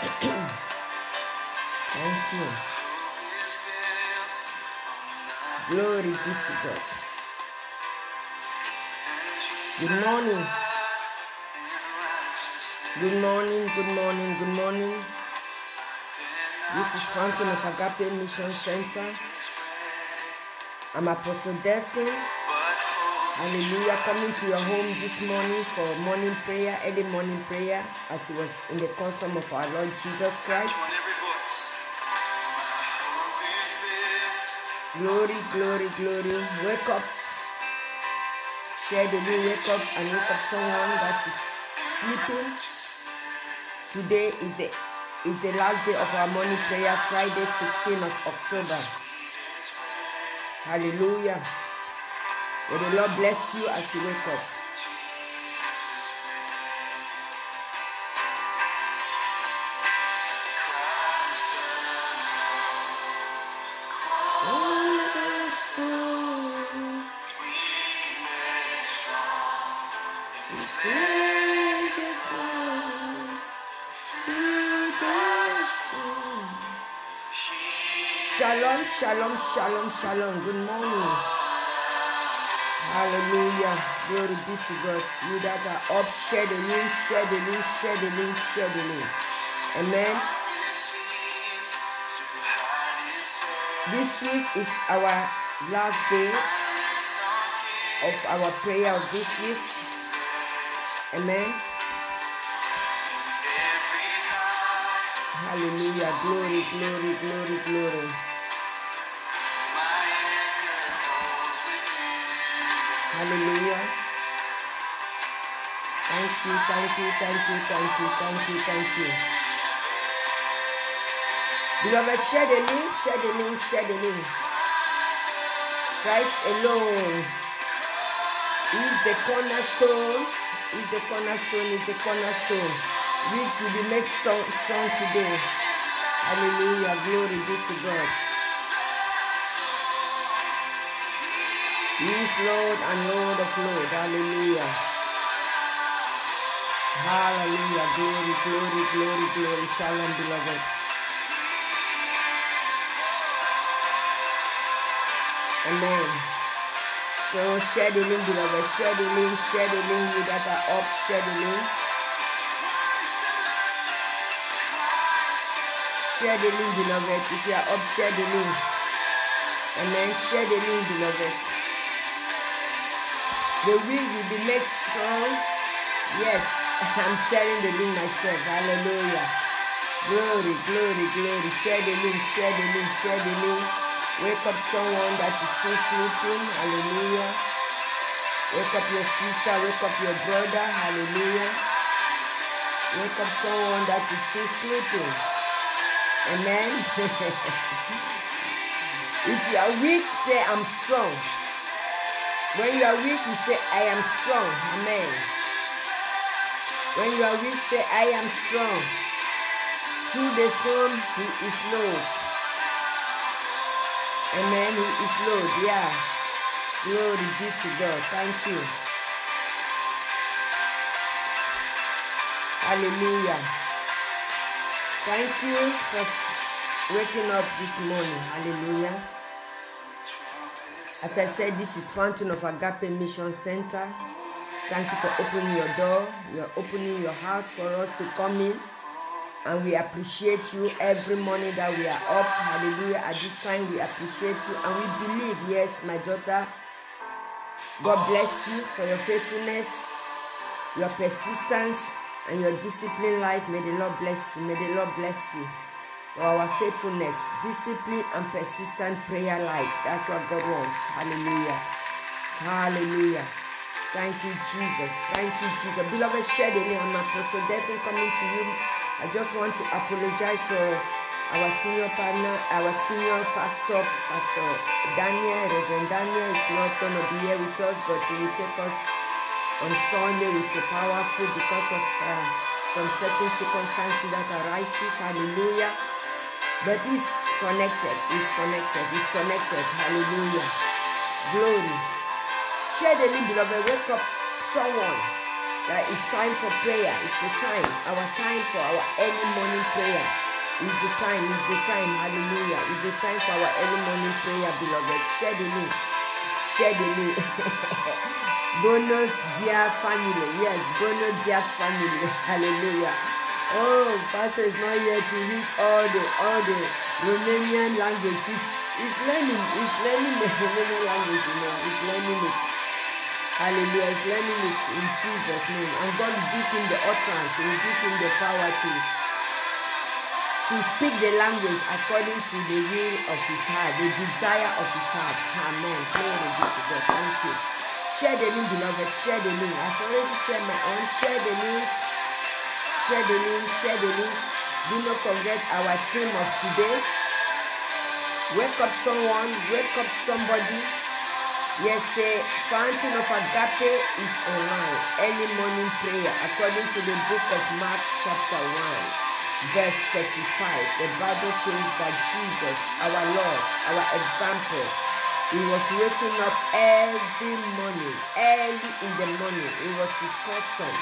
Thank you. Glory be to God. Good morning. Good morning, good morning, good morning. This is Fountain of Agape Mission Center. I'm Apostle Delphine. Hallelujah. Coming to your home this morning for morning prayer, early morning prayer, as it was in the custom of our Lord Jesus Christ. Glory, glory, glory. Wake up. Share the link. Wake up and wake up someone that is sleeping. Today is the last day of our morning prayer, Friday, 16th of October. Hallelujah. May the Lord bless you as you wake up. Shalom, shalom, shalom, shalom. Good morning. Hallelujah. Glory be to God. You that are up, share the link, share the link, share the link, share the link. Amen. This week is our last day of our prayer of this week. Amen. Hallelujah. Glory, glory, glory, glory. Hallelujah. Thank you, thank you, thank you, thank you, thank you, thank you. Beloved, share the link, share the link, share the link. Christ alone is the cornerstone, is the cornerstone, is the cornerstone. We will be made strong today. Hallelujah, glory be to God. He is Lord and Lord of Lords. Hallelujah. Hallelujah. Glory, glory, glory, glory. Shalom, beloved. Amen. So share the link, beloved. Share the link, share the link. You that are up, share the link. Share the link, beloved. If you are up, share the link. Amen. Share the link, beloved. The will will be made strong. Yes, I'm sharing the link myself. Hallelujah. Glory, glory, glory. Share the link, share the link, share the link. Wake up someone that is still sleeping. Hallelujah. Wake up your sister, wake up your brother. Hallelujah. Wake up someone that is still sleeping. Amen. If you are weak, say I'm strong. When you are weak, you say, I am strong. Amen. When you are weak, say, I am strong. Through the storm, he is Lord. Amen. He is Lord. Yeah. Glory be to God. Thank you. Hallelujah. Thank you for waking up this morning. Hallelujah. As I said, this is Fountain of Agape Mission Center. Thank you for opening your door. You are opening your house for us to come in. And we appreciate you every morning that we are up. Hallelujah. At this time, we appreciate you. And we believe, yes, my daughter, God bless you for your faithfulness, your persistence, and your disciplined life. May the Lord bless you. May the Lord bless you. For our faithfulness, discipline, and persistent prayer life. That's what God wants. Hallelujah. Hallelujah. Thank you, Jesus. Thank you, Jesus. Beloved, share the link. I'm Apostle Delphine coming to you. I just want to apologize for our senior partner, our senior pastor, Pastor Daniel. Reverend Daniel is not going to be here with us, but he will take us on Sunday with a powerful because of some certain circumstances that arises. Hallelujah. But he's connected. He's connected. He's connected. Hallelujah. Glory. Share the link, beloved. Wake up someone. that it's time for prayer. It's the time. Our time for our early morning prayer. It's the time. It's the time. Hallelujah. It's the time for our early morning prayer, beloved. Share the link. Share the link. Bonus dear family. Yes, bonus dear family. Hallelujah. Oh, Pastor is not here to read all the Romanian language. He's learning. He's learning the Romanian language. He's learning it. Hallelujah. He's learning it in Jesus' name. And God will give him the utterance. He will give him the power to speak the language according to the will of his heart, the desire of his heart. Amen. Glory be to God. Thank you. Share the link, beloved. Share the link. I've already shared my own. Share the link. Share the link. Share the link. Do not forget our theme of today. Wake up someone. Wake up somebody. Yes, say Fountain of Agape is online. Early morning prayer according to the book of Mark chapter 1. Verse 35, the Bible says that Jesus, our Lord, our example, he was waking up every morning, early in the morning. It was his custom.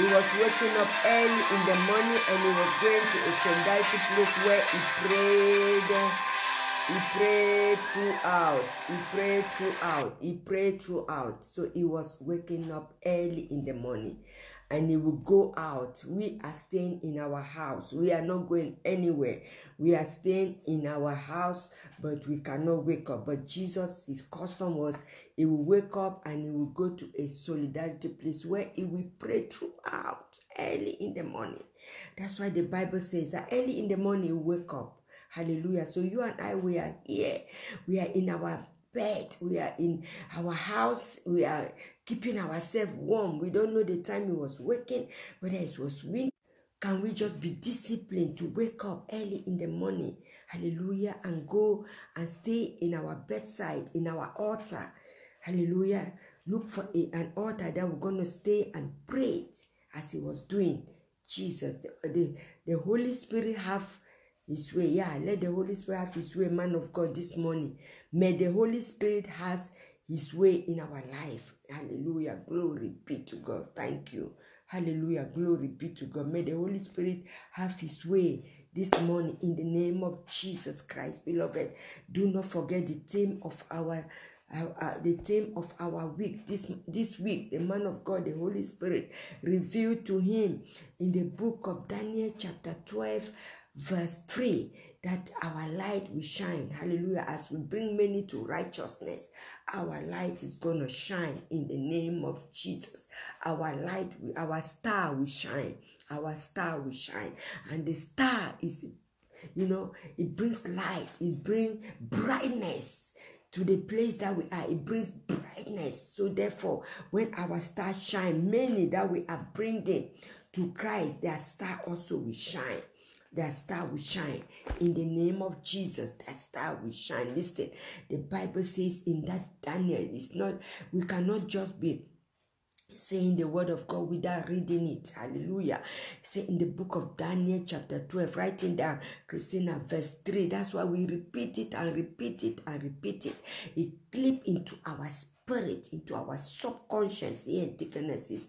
He was waking up early in the morning and he was going to a solidarity place where he prayed. He prayed throughout. He prayed throughout. He prayed throughout. So he was waking up early in the morning. And he will go out. We are staying in our house. We are not going anywhere. We are staying in our house, but we cannot wake up. But Jesus, his custom was, he will wake up and he will go to a solidarity place where he will pray throughout early in the morning. That's why the Bible says that early in the morning, he will wake up. Hallelujah. So you and I, we are here. We are in our bed. We are in our house. We are keeping ourselves warm. We don't know the time he was waking, whether it was winter. Can we just be disciplined to wake up early in the morning? Hallelujah. And go and stay in our bedside, in our altar. Hallelujah. Look for an altar that we're going to stay and pray as he was doing. Jesus, the Holy Spirit have his way. Yeah, let the Holy Spirit have his way, man of God, this morning. May the Holy Spirit has his way in our life. Hallelujah. Glory be to God. Thank you. Hallelujah. Glory be to God. May the Holy Spirit have his way this morning in the name of Jesus Christ. Beloved, do not forget the theme of our week. This week, the man of God, the Holy Spirit, revealed to him in the book of Daniel chapter 12, verse 3, that our light will shine. Hallelujah. As we bring many to righteousness, our light is going to shine in the name of Jesus. Our light, our star will shine. Our star will shine. And the star is, it brings light. It brings brightness to the place that we are. It brings brightness. So therefore, when our star shine, many that we are bringing to Christ, their star also will shine. Their star will shine in the name of Jesus. That star will shine. Listen, the Bible says in that Daniel, we cannot just be saying the word of God without reading it. Hallelujah. Say in the book of Daniel chapter 12, writing down, Christina, verse 3. That's why we repeat it and repeat it and repeat it. It clip into our spirit, into our subconscious. Here, Deaconess is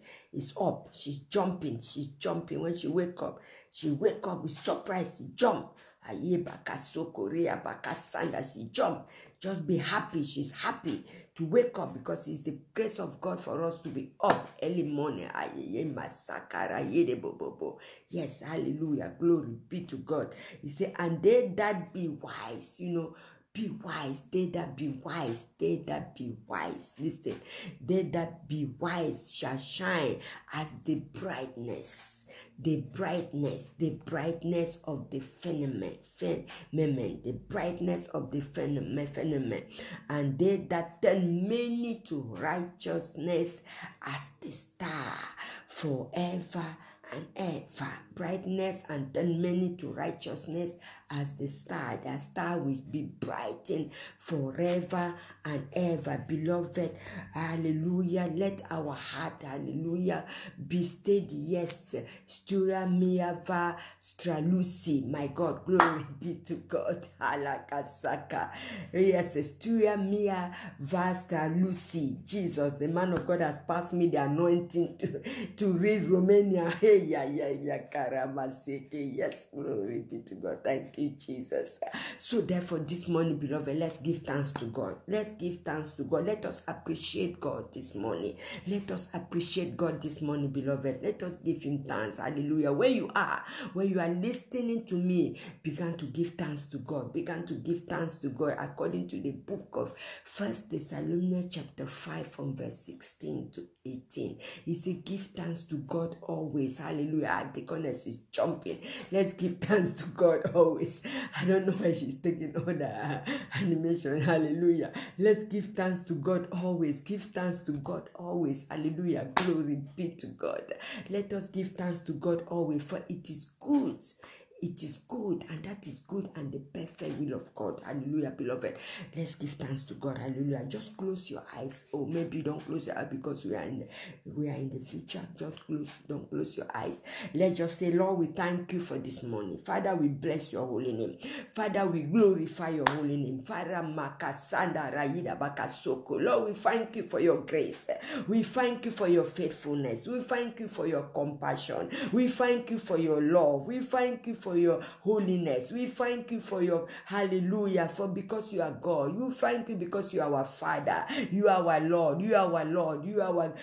up. She's jumping. She's jumping. When she wake up with surprise. She jump. She jump. Just be happy. She's happy to wake up because it's the grace of God for us to be up early morning. Yes, hallelujah. Glory be to God. He said, and they that be wise, be wise. They that be wise. They that be wise. Listen. They that be wise shall shine as the brightness of the firmament, the brightness of the firmament, and they that turn many to righteousness as the star forever and ever. Brightness and turn many to righteousness as the star. The star will be brightened forever and ever. Beloved, hallelujah, let our heart, hallelujah, be steady. Yes, Stura Miava Stralusi. My God, glory be to God. Halakasaka. Yes, Stura Mia Vasta Lucy. Jesus, the man of God has passed me the anointing to read Romania. Hey, yeah, Karamaseke. Yes, glory be to God. Thank you, Jesus. So therefore, this morning, beloved, let's give thanks to God. Let's give thanks to God. Let us appreciate God this morning. Let us appreciate God this morning, beloved. Let us give him thanks. Hallelujah. Where you are listening to me, begin to give thanks to God. Begin to give thanks to God according to the book of 1 Thessalonians chapter 5 from verse 16 to 18. He said, give thanks to God always. Hallelujah. Deaconess is jumping. Let's give thanks to God always. I don't know why she's taking all the animation. Hallelujah. Let's give thanks to God always. Give thanks to God always. Hallelujah. Glory be to God. Let us give thanks to God always, for it is good. It is good, and that is good and the perfect will of God. Hallelujah, beloved. Let's give thanks to God. Hallelujah. Just close your eyes. Or maybe you don't close your eyes because we are in the future. Don't close your eyes. Let's just say, Lord, we thank you for this morning. Father, we bless your holy name. Father, we glorify your holy name. Father, Makasanda Raida Bakasoko. Lord, we thank you for your grace. We thank you for your faithfulness. We thank you for your compassion. We thank you for your love. We thank you for your holiness. We thank you for your hallelujah, for because you are God. We thank you because you are our Father. You are our Lord. You are our Lord. You are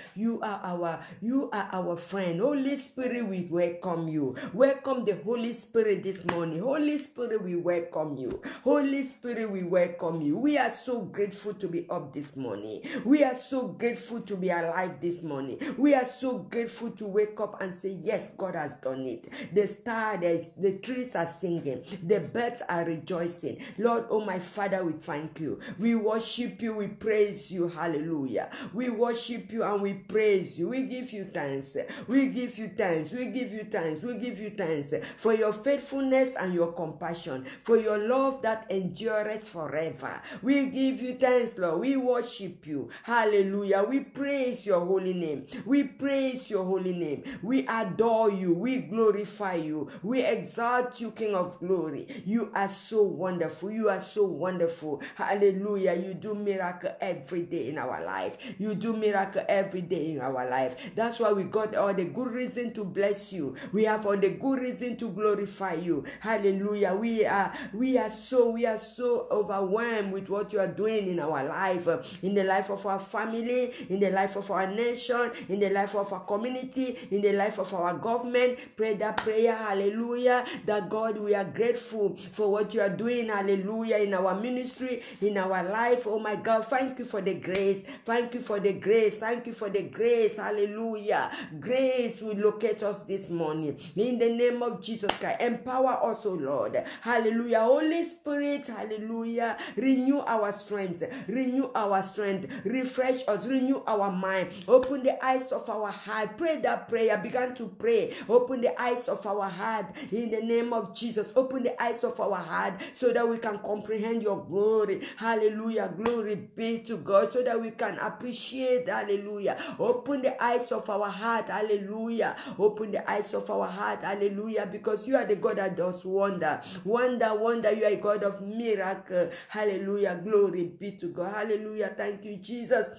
our friend. Holy Spirit, we welcome you. Welcome the Holy Spirit this morning. Holy Spirit, we welcome you. Holy Spirit, we welcome you. We are so grateful to be up this morning. We are so grateful to be alive this morning. We are so grateful to wake up and say, yes, God has done it. The star, the trees are singing. The birds are rejoicing. Lord, oh my Father, we thank you. We worship you. We praise you. Hallelujah. We worship you and we praise you. We give you thanks. We give you thanks. We give you thanks. We give you thanks for your faithfulness and your compassion, for your love that endures forever. We give you thanks, Lord. We worship you. Hallelujah. We praise your holy name. We praise your holy name. We adore you. We glorify you. We exalt you, King of glory. You are so wonderful. You are so wonderful. Hallelujah. You do miracle every day in our life. You do miracle every day in our life. That's why we got all the good reason to bless you. We have all the good reason to glorify you. Hallelujah. We are so overwhelmed with what you are doing in our life, in the life of our family, in the life of our nation, in the life of our community, in the life of our government. Pray that prayer. Hallelujah. That God, we are grateful for what you are doing. Hallelujah. In our ministry, in our life. Oh my God. Thank you for the grace. Thank you for the grace. Thank you for the grace. Hallelujah. Grace will locate us this morning. In the name of Jesus Christ. Empower us, oh Lord. Hallelujah. Holy Spirit. Hallelujah. Renew our strength. Renew our strength. Refresh us. Renew our mind. Open the eyes of our heart. Pray that prayer. Begin to pray. Open the eyes of our heart. In the name of Jesus. Open the eyes of our heart so that we can comprehend your glory. Hallelujah. Glory be to God. So that we can appreciate. Hallelujah. Open the eyes of our heart. Hallelujah. Open the eyes of our heart. Hallelujah. Because you are the God that does wonder. Wonder. You are a God of miracle. Hallelujah. Glory be to God. Hallelujah. Thank you, Jesus.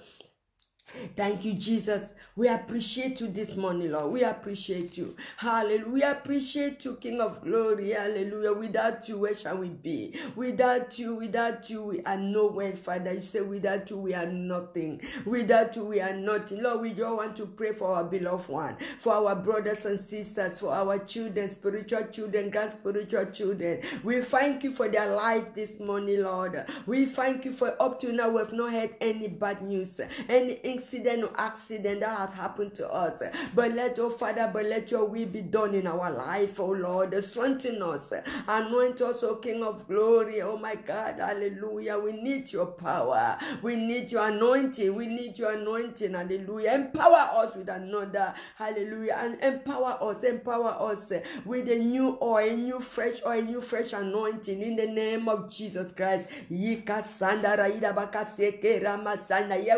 Thank you, Jesus. We appreciate you this morning, Lord. We appreciate you. Hallelujah. We appreciate you, King of glory. Hallelujah. Without you, where shall we be? Without you, we are nowhere, Father. You say without you, we are nothing. Without you, we are nothing. Lord, we just want to pray for our beloved one, for our brothers and sisters, for our children, spiritual children, God, spiritual children. We thank you for their life this morning, Lord. We thank you for up to now, we have not heard any bad news, any incident or accident that has happened to us. But let, oh Father, but let your will be done in our life, oh Lord. Strengthen us. Anoint us, oh King of glory. Oh my God, hallelujah. We need your power. We need your anointing. We need your anointing, hallelujah. Empower us with another, hallelujah. And empower us with a new oil, a new fresh oil, a new fresh anointing in the name of Jesus Christ. Yeah,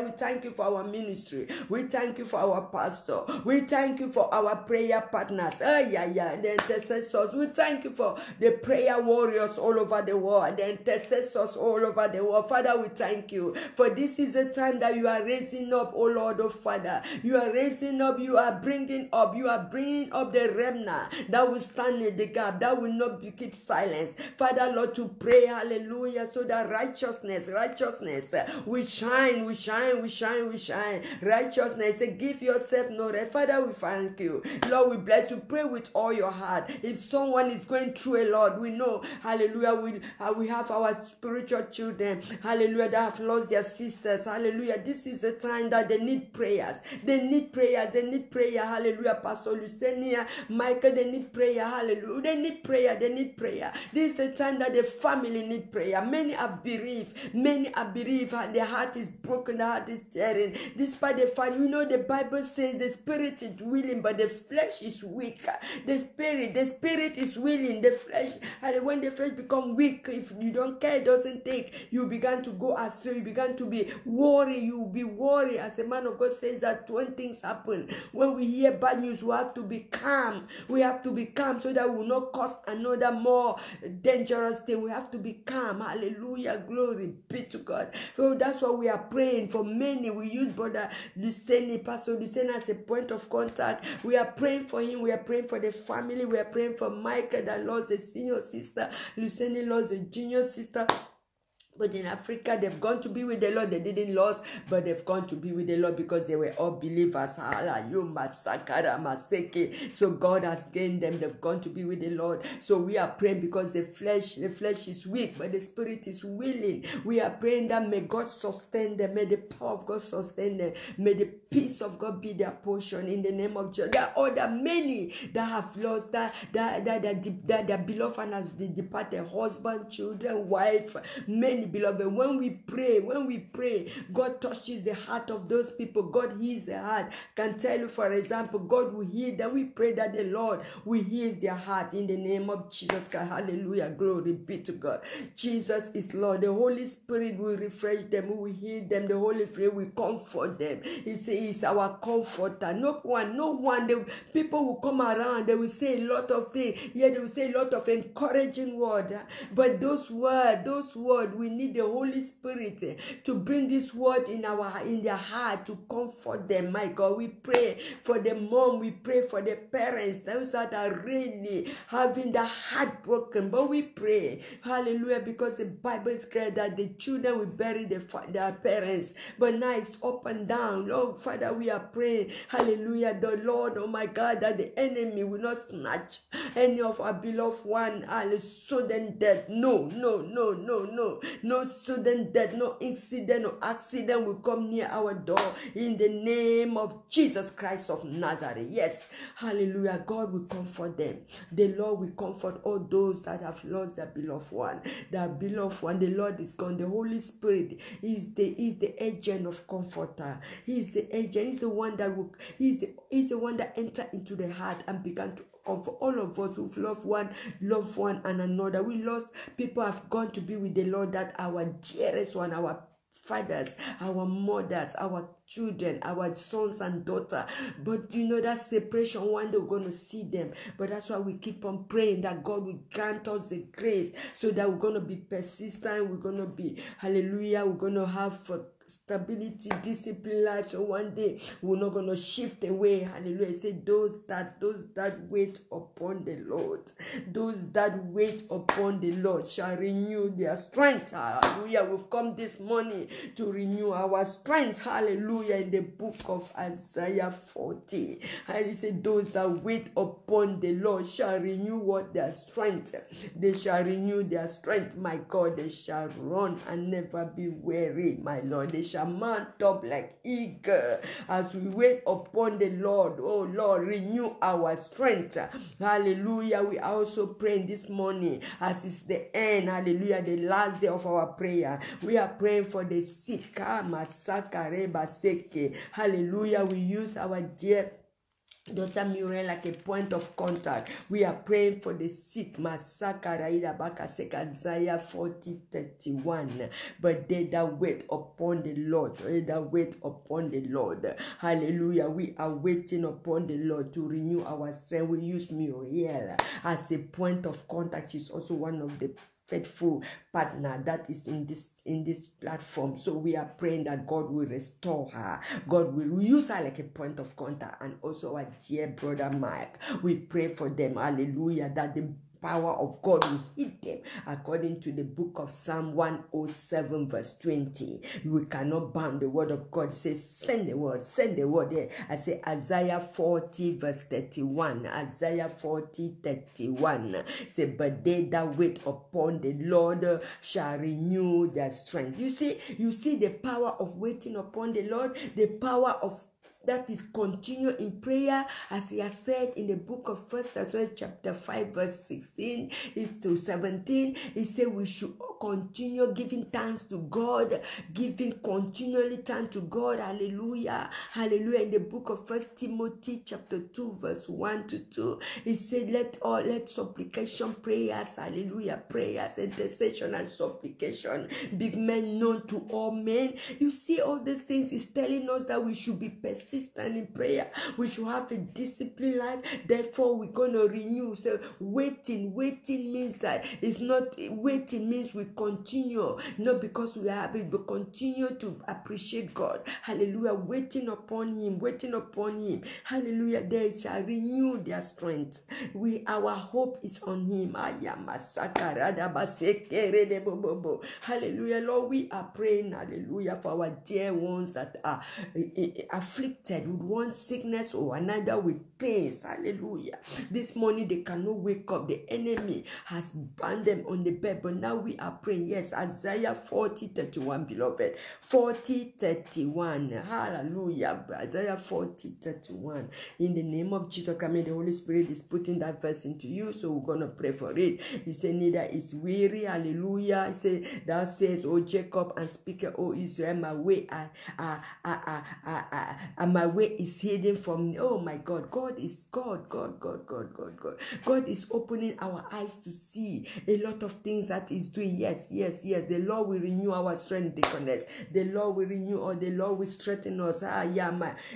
we thank you for our ministry. We thank you for our pastor. We thank you for our prayer partners. The intercessors. We thank you for the prayer warriors all over the world, the intercessors all over the world. Father, we thank you for this is a time that you are raising up, oh Lord, oh Father. You are raising up, you are bringing up the remnant that will stand in the gap, that will not keep silence. Father, Lord, to pray, hallelujah, so that righteousness we shine. Righteousness, give yourself no rest. Father, we thank you. Lord, we bless you. Pray with all your heart. If someone is going through a lot, we know, hallelujah, we have our spiritual children, hallelujah, that have lost their sisters, hallelujah. This is a time that they need prayers. They need prayer, hallelujah. Pastor Lucenia, Michael, they need prayer, hallelujah. They need prayer. This is a time that the family need prayer. Many are bereaved. Their heart is broken, their heart is tearing. Despite the fact, you know, the Bible says the spirit is willing, but the flesh is weak. The spirit is willing, the flesh, and when the flesh become weak, if you don't care, it doesn't take, you begin to go astray, you begin to be worried, you will be worried. As a man of God says that when things happen, when we hear bad news, we have to be calm. We have to be calm so that we will not cause another more dangerous thing. We have to be calm. Hallelujah. Glory be to God. So that's why we are praying for many. We use Brother Luceni, Pastor Luceni as a point of contact. We are praying for him. We are praying for the family. We are praying for Michael that lost a senior sister. Luceni lost a junior sister. But in Africa, they've gone to be with the Lord. They didn't lose, but they've gone to be with the Lord because they were all believers. So God has gained them. They've gone to be with the Lord. So we are praying because the flesh is weak, but the spirit is willing. We are praying that may God sustain them. May the power of God sustain them. May the peace of God be their portion in the name of Jesus. There are other many that have lost that their beloved and has departed, husband, children, wife, many beloved. When we pray, God touches the heart of those people. God heals their heart. Can tell you, for example, God will heal them. We pray that the Lord will heal their heart in the name of Jesus Christ. Hallelujah. Glory be to God. Jesus is Lord. The Holy Spirit will refresh them. We will heal them. The Holy Spirit will comfort them. He says He's our comforter. No one. The people will come around. They will say a lot of things. Yeah, they will say a lot of encouraging words. But those words, we need the Holy Spirit to bring this word in their heart to comfort them. My God, we pray for the mom, we pray for the parents, those that are really having the heart broken. But we pray, hallelujah, because the Bible is clear that the children will bury their parents. But now it's up and down. Lord, Father, we are praying, hallelujah, the Lord, oh my God, that the enemy will not snatch any of our beloved one and sudden death. No sudden death, no incident or accident will come near our door in the name of Jesus Christ of Nazareth. Yes, hallelujah. God will comfort them. The Lord will comfort all those that have lost their beloved one. Their beloved one, the Lord is gone. The Holy Spirit is the agent of comforter. He is the agent. He's the one that will. He's the one that entered into the heart and began to comfort all of us who've loved one and another. We lost people have gone to be with the Lord, that our dearest one, our fathers, our mothers, our children, our sons and daughters. But you know that separation, one day we're going to see them. But that's why we keep on praying that God will grant us the grace so that we're going to be persistent. We're going to be, hallelujah, we're going to have stability, discipline life. So one day we're not going to shift away. Hallelujah. Say those that wait upon the Lord, those that wait upon the Lord shall renew their strength. Hallelujah. We've come this morning to renew our strength. Hallelujah. In the book of Isaiah 40, and he said those that wait upon the Lord shall renew what? Their strength. They shall renew their strength. My God, they shall run and never be weary. My Lord, they shall mount up like eagle. As we wait upon the Lord, oh Lord, renew our strength. Hallelujah. We are also praying this morning as it's the end, hallelujah, the last day of our prayer. We are praying for the sick. Hallelujah. We use our dear Dr. Muriel like a point of contact. We are praying for the sick. Isaiah 40:31. But they that wait upon the Lord, they that wait upon the Lord. Hallelujah. We are waiting upon the Lord to renew our strength. We use Muriel as a point of contact. She's also one of the faithful partner that is in this platform. So we are praying that God will restore her. God will use her like a point of contact, and also our dear brother Mike. We pray for them, hallelujah, that the power of God will hit them according to the book of Psalm 107 verse 20. We cannot bound the word of God. It says send the word there. I say Isaiah 40 verse 31. Isaiah 40:31. Say, but they that wait upon the Lord shall renew their strength. You see the power of waiting upon the Lord, the power of that is continue in prayer, as he has said in the book of 1 Thessalonians chapter 5 verse 16 to 17. He said we should continue giving thanks to God, giving continually thanks to God. Hallelujah. Hallelujah. In the book of 1 Timothy chapter 2 verse 1 to 2, he said let supplication, prayers, hallelujah, prayers, intercession and supplication be made known to all men. You see, all these things is telling us that we should be persistent in prayer. We should have a disciplined life. Therefore, we're going to renew. So waiting means that it's not waiting means we continue, not because we are happy, but continue to appreciate God. Hallelujah. Waiting upon him. Hallelujah. They shall renew their strength. Our hope is on him. Hallelujah. Lord, we are praying, hallelujah, for our dear ones that are afflicted with one sickness or another, with pains. Hallelujah. This morning they cannot wake up. The enemy has bound them on the bed, but now we are praying. Yes, Isaiah 40:31, beloved. 40:31. Hallelujah. Isaiah 40:31. In the name of Jesus, I mean, the Holy Spirit is putting that verse into you, so we're going to pray for it. He said, neither is weary. Hallelujah. He said, thou says, O Jacob, and speak, O Israel, my way, my way is hidden from me. Oh my God. God is God. God is opening our eyes to see a lot of things that He's doing. Yes. The Lord will renew our strength, deaconess. The Lord will renew, or the Lord will strengthen us.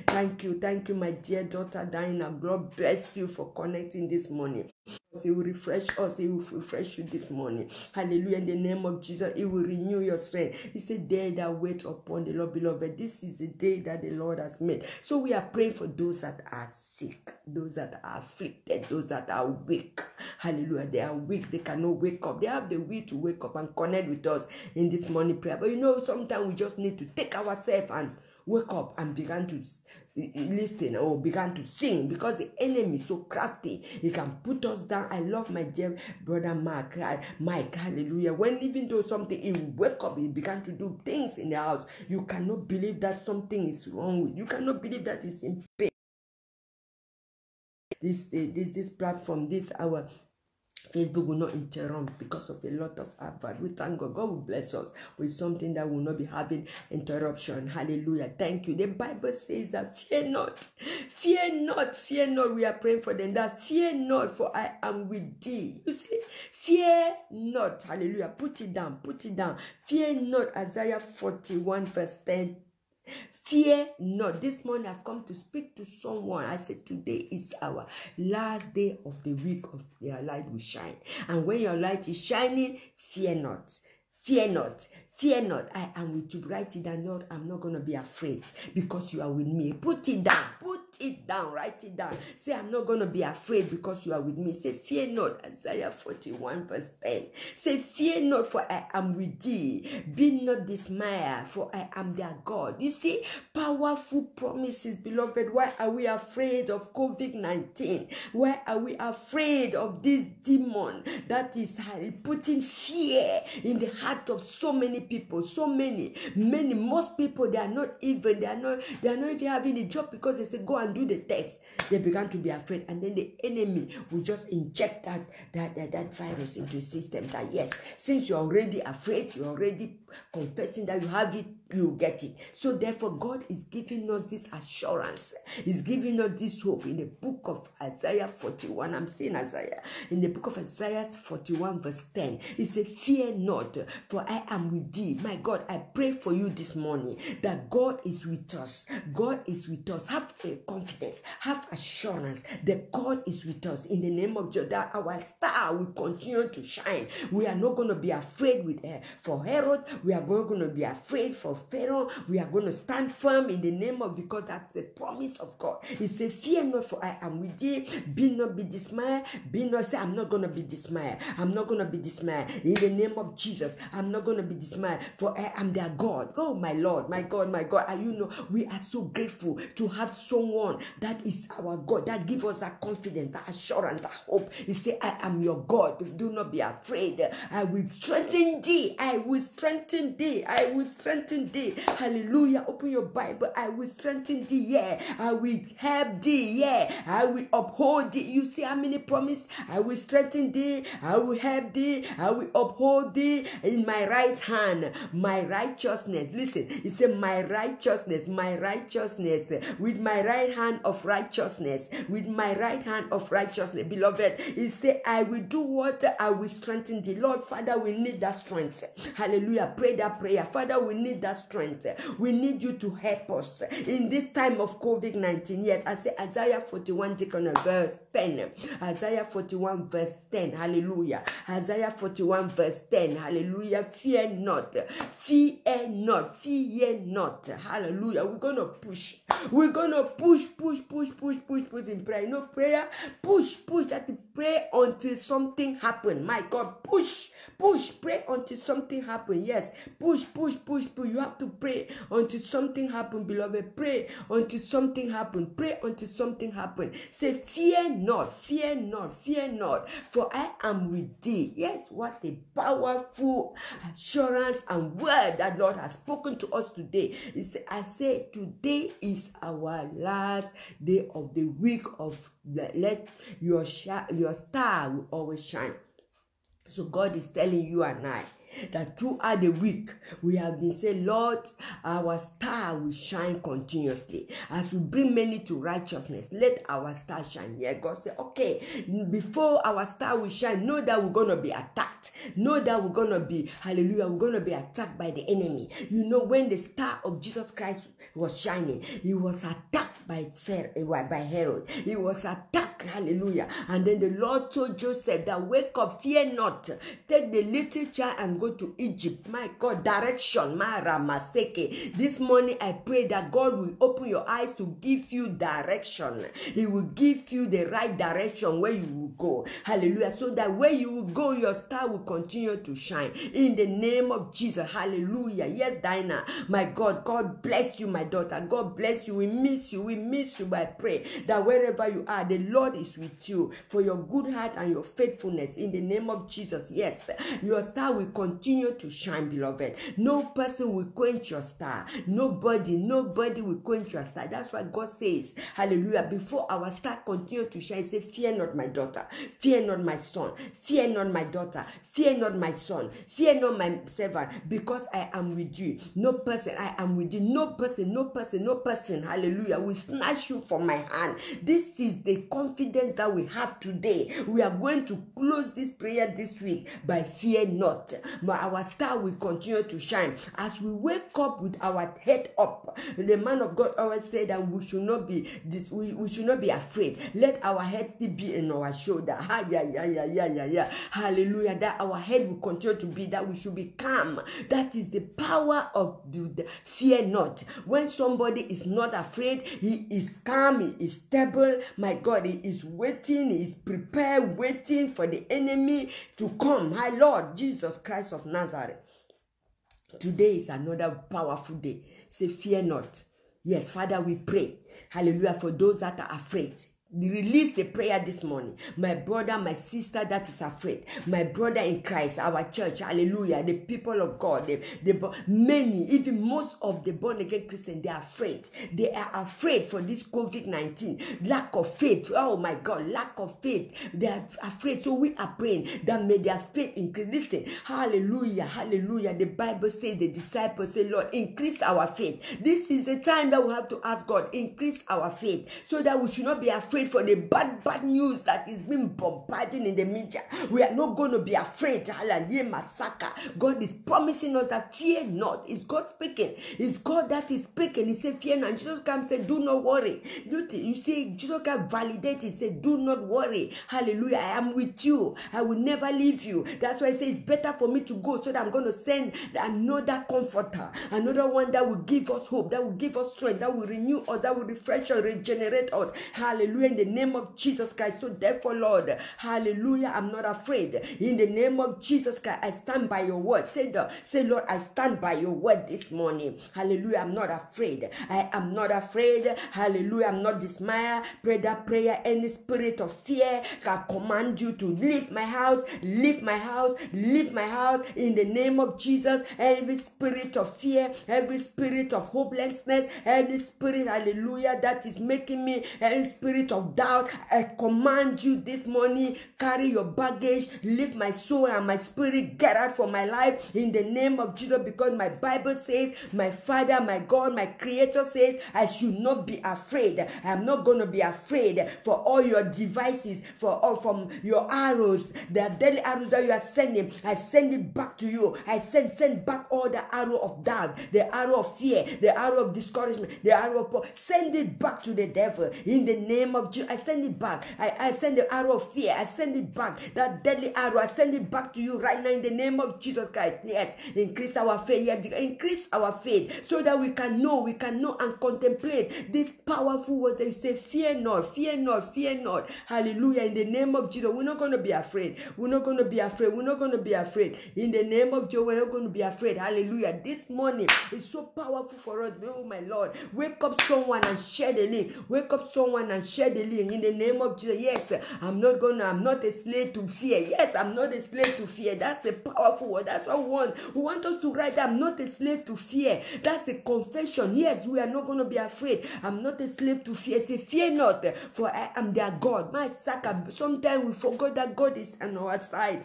Thank you, my dear daughter Diana. God bless you for connecting this morning. He will refresh us. He will refresh you this morning. Hallelujah. In the name of Jesus, He will renew your strength. He said, they that wait upon the Lord, beloved, this is the day that the Lord has made. So we are praying for those that are sick, those that are afflicted, those that are weak. Hallelujah. They are weak. They cannot wake up. They have the will to wake up and connect with us in this morning prayer. But sometimes we just need to take ourselves and wake up and begin to listen or began to sing, because the enemy is so crafty. He can put us down. I love my dear brother Mike, hallelujah. When even though something, he will wake up, he began to do things in the house. You cannot believe that something is wrong with you. You cannot believe that it's in pain. This platform, our Facebook will not interrupt because of a lot of advert. We thank God. God will bless us with something that will not be having interruption. Hallelujah. Thank you. The Bible says that fear not. Fear not. Fear not. We are praying for them. That fear not, for I am with thee. You see, fear not. Hallelujah. Put it down. Fear not. Isaiah 41 verse 10. Fear not. This morning I've come to speak to someone. I said today is our last day of the week of your light will shine. And when your light is shining, fear not. Fear not. Fear not. I am with you. Write it down. Lord, I'm not going to be afraid because you are with me. Put it down. Put Put it down, write it down. Say, I'm not going to be afraid because you are with me. Say, fear not. Isaiah 41 verse 10. Say, fear not, for I am with thee. Be not dismayed, for I am their God. You see, powerful promises, beloved. Why are we afraid of COVID-19? Why are we afraid of this demon that is putting fear in the heart of so many people? So many. Most people, they are not even having a job because they say, go and do the test. They began to be afraid, and then the enemy will just inject that virus into the system. That yes, since you're already afraid, you're already confessing that you have it, you get it. So therefore, God is giving us this assurance. He's giving us this hope in the book of Isaiah 41. I'm still in Isaiah. In the book of Isaiah 41 verse 10, he said, fear not, for I am with thee. My God, I pray for you this morning that God is with us. God is with us. Have a confidence, have assurance that God is with us. In the name of Jesus, that our star will continue to shine. We are not going to be afraid for Herod. We are not going to be afraid for Pharaoh. We are going to stand firm in the name of, because that's a promise of God. He said, fear not, for I am with thee. Be not be dismayed. Be not, say, I'm not going to be dismayed. I'm not going to be dismayed. In the name of Jesus, I'm not going to be dismayed, for I am their God. Oh, my Lord, my God, my God. And you know, we are so grateful to have someone that is our God, that gives us that confidence, that assurance, that hope. He said, I am your God. Do not be afraid. I will strengthen thee. I will strengthen thee. I will strengthen thee. Hallelujah. Open your Bible. I will strengthen thee. Yeah. I will help thee. Yeah. I will uphold thee. You see how many promise? I will strengthen thee. I will help thee. I will uphold thee in my right hand. My righteousness. Listen. He said, my righteousness. My righteousness. With my right hand of righteousness. With my right hand of righteousness. Beloved, he said, I will do what? I will strengthen thee. Lord, Father, we need that strength. Hallelujah. Pray that prayer. Father, we need that strength. We need you to help us in this time of COVID-19. Yes, I say Isaiah 41, take on verse 10. Isaiah 41 verse 10. Hallelujah. Isaiah 41 verse 10. Hallelujah. Fear not. Fear not. Fear not. Hallelujah. We're going to push. We're going to push in prayer. You know, prayer, push. That to pray until something happen. My God, push. Pray until something happen. Yes, push. You have to pray until something happen, beloved. Pray until something happen. Pray until something happen. Say, fear not, for I am with thee. Yes, what a powerful assurance and word that Lord has spoken to us today. I say today is our last day of the week of let your star will always shine. So God is telling you and I that throughout the week we have been saying, Lord, our star will shine continuously. As we bring many to righteousness, let our star shine. Yeah, God said, okay, before our star will shine, know that we're going to be attacked. Know that we're going to be, hallelujah, we're going to be attacked by the enemy. You know, when the star of Jesus Christ was shining, he was attacked by Herod. He was attacked, hallelujah. And then the Lord told Joseph that, wake up, fear not. Take the little child and go to Egypt. My God, direction. This morning I pray that God will open your eyes to give you direction. He will give you the right direction where you will go. Hallelujah. So that where you will go, your star will continue to shine. In the name of Jesus. Hallelujah. Yes, Dinah. My God, God bless you, my daughter. God bless you. We miss you. But I pray that wherever you are, the Lord is with you for your good heart and your faithfulness. In the name of Jesus. Yes, your star will continue to shine, beloved. No person will quench your star. Nobody will quench your star. That's why God says, hallelujah, before our star continue to shine, say, fear not, my daughter. Fear not, my son. Fear not, my daughter. Fear not, my son. Fear not, my servant, because I am with you. No person, I am with you. No person, hallelujah, will snatch you from my hand. This is the confidence that we have today. We are going to close this prayer this week by fear not. But our star will continue to shine. As we wake up with our head up, the man of God always said that we should not be we should not be afraid. Let our head still be in our shoulder. Hallelujah. That our head will continue to be, that we should be calm. That is the power of the fear not. When somebody is not afraid, he He is calm, he is stable. My God, he is waiting, he is prepared, waiting for the enemy to come. My Lord, Jesus Christ of Nazareth. Today is another powerful day. Say, fear not. Yes, Father, we pray. Hallelujah, for those that are afraid. Release the prayer this morning. My brother, my sister that is afraid. My brother in Christ, our church, hallelujah, the people of God, many, even most of the born again Christians, they are afraid. They are afraid for this COVID-19. Lack of faith. Oh my God, lack of faith. They are afraid. So we are praying that may their faith increase. Listen, hallelujah, hallelujah. The Bible says, the disciples say, Lord, increase our faith. This is the time that we have to ask God, increase our faith, so that we should not be afraid for the bad news that is being bombarding in the media. We are not going to be afraid. God is promising us that fear not. It's God speaking. It's God that is speaking. He said, fear not. And Jesus comes and said, do not worry. You see, Jesus can validate it. He said, do not worry. Hallelujah. I am with you. I will never leave you. That's why I say it's better for me to go, so that I'm going to send another comforter, another one that will give us hope, that will give us strength, that will renew us, that will refresh us, regenerate us. Hallelujah. In the name of Jesus Christ. So therefore, Lord, hallelujah, I'm not afraid. In the name of Jesus Christ, I stand by your word. Say, Lord, I stand by your word this morning. Hallelujah, I'm not afraid. I am not afraid. Hallelujah, I'm not dismayed. Pray that prayer. Any spirit of fear can command you to leave my house, leave my house, leave my house. In the name of Jesus, every spirit of fear, every spirit of hopelessness, every spirit, hallelujah, that is making me, any spirit of doubt, I command you this morning, carry your baggage, leave my soul and my spirit, get out from my life in the name of Jesus, because my Bible says, my Father, my God, my Creator says, I should not be afraid. I am not going to be afraid for all your devices, for all from your arrows, the deadly arrows that you are sending. I send it back to you. I send back all the arrow of doubt, the arrow of fear, the arrow of discouragement, the arrow of send it back to the devil in the name of Jesus. I send it back. I send the arrow of fear. I send it back. That deadly arrow, I send it back to you right now in the name of Jesus Christ. Yes, increase our faith. Yes, increase our faith so that we can know and contemplate this powerful word that you say, fear not, fear not, fear not. Hallelujah. In the name of Jesus, we're not going to be afraid. We're not going to be afraid. We're not going to be afraid. In the name of Jesus, we're not going to be afraid. Hallelujah. This morning is so powerful for us. Oh my Lord. Wake up someone and share the link. Wake up someone and share the link in the name of Jesus. Yes, I'm not a slave to fear. Yes, I'm not a slave to fear. That's a powerful word. That's what we want. We want us to write, I'm not a slave to fear. That's a confession. Yes, we are not going to be afraid. I'm not a slave to fear. Say, fear not, for I am their God. My Saka, sometimes we forget that God is on our side.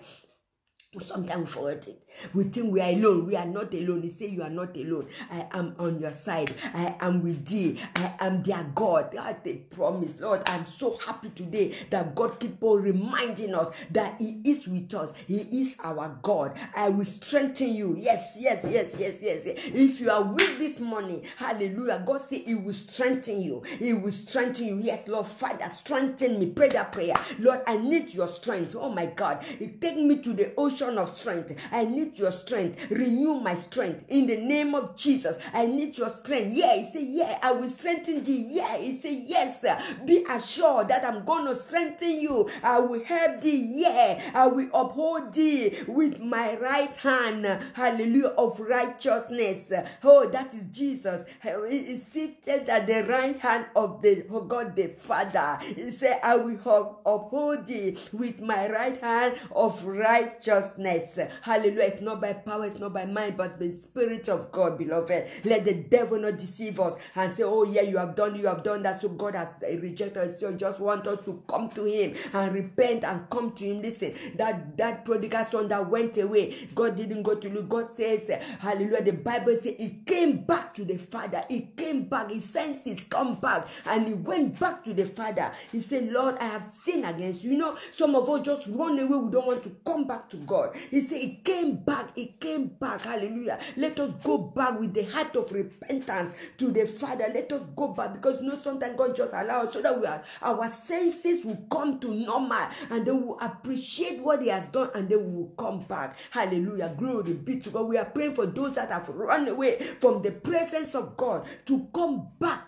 Sometimes we forget it. We think we are alone. We are not alone. He said, you are not alone. I am on your side. I am with thee. I am their God. That's the promise. Lord, I'm so happy today that God keep on reminding us that he is with us. He is our God. I will strengthen you. Yes. If you are weak this morning, hallelujah, God said he will strengthen you. He will strengthen you. Yes, Lord, Father, strengthen me. Pray that prayer. Lord, I need your strength. Oh my God. Take me to the ocean of strength. I need your strength. Renew my strength in the name of Jesus. I need your strength. Yeah, he said, yeah, I will strengthen thee. Yeah, he said, yes, be assured that I'm going to strengthen you. I will help thee. Yeah, I will uphold thee with my right hand. Hallelujah, of righteousness. Oh, that is Jesus. He is seated at the right hand of God the Father. He said, I will uphold thee with my right hand of righteousness. Hallelujah. It's not by power, it's not by mind, but by the Spirit of God, beloved. Let the devil not deceive us and say, oh yeah, you have done that, so God has rejected us. So just want us to come to him and repent and come to him. Listen, that prodigal son that went away, God didn't go to look. God says, hallelujah, the Bible says he came back to the Father. He came back, his senses come back, and he went back to the Father. He said, Lord, I have sinned against you. You know, some of us just run away. We don't want to come back to God. God. He said he came back. He came back. Hallelujah. Let us go back with the heart of repentance to the Father. Let us go back, because sometimes God just allows us so that our senses will come to normal, and they will appreciate what he has done, and they will come back. Hallelujah. Glory be to God. We are praying for those that have run away from the presence of God to come back,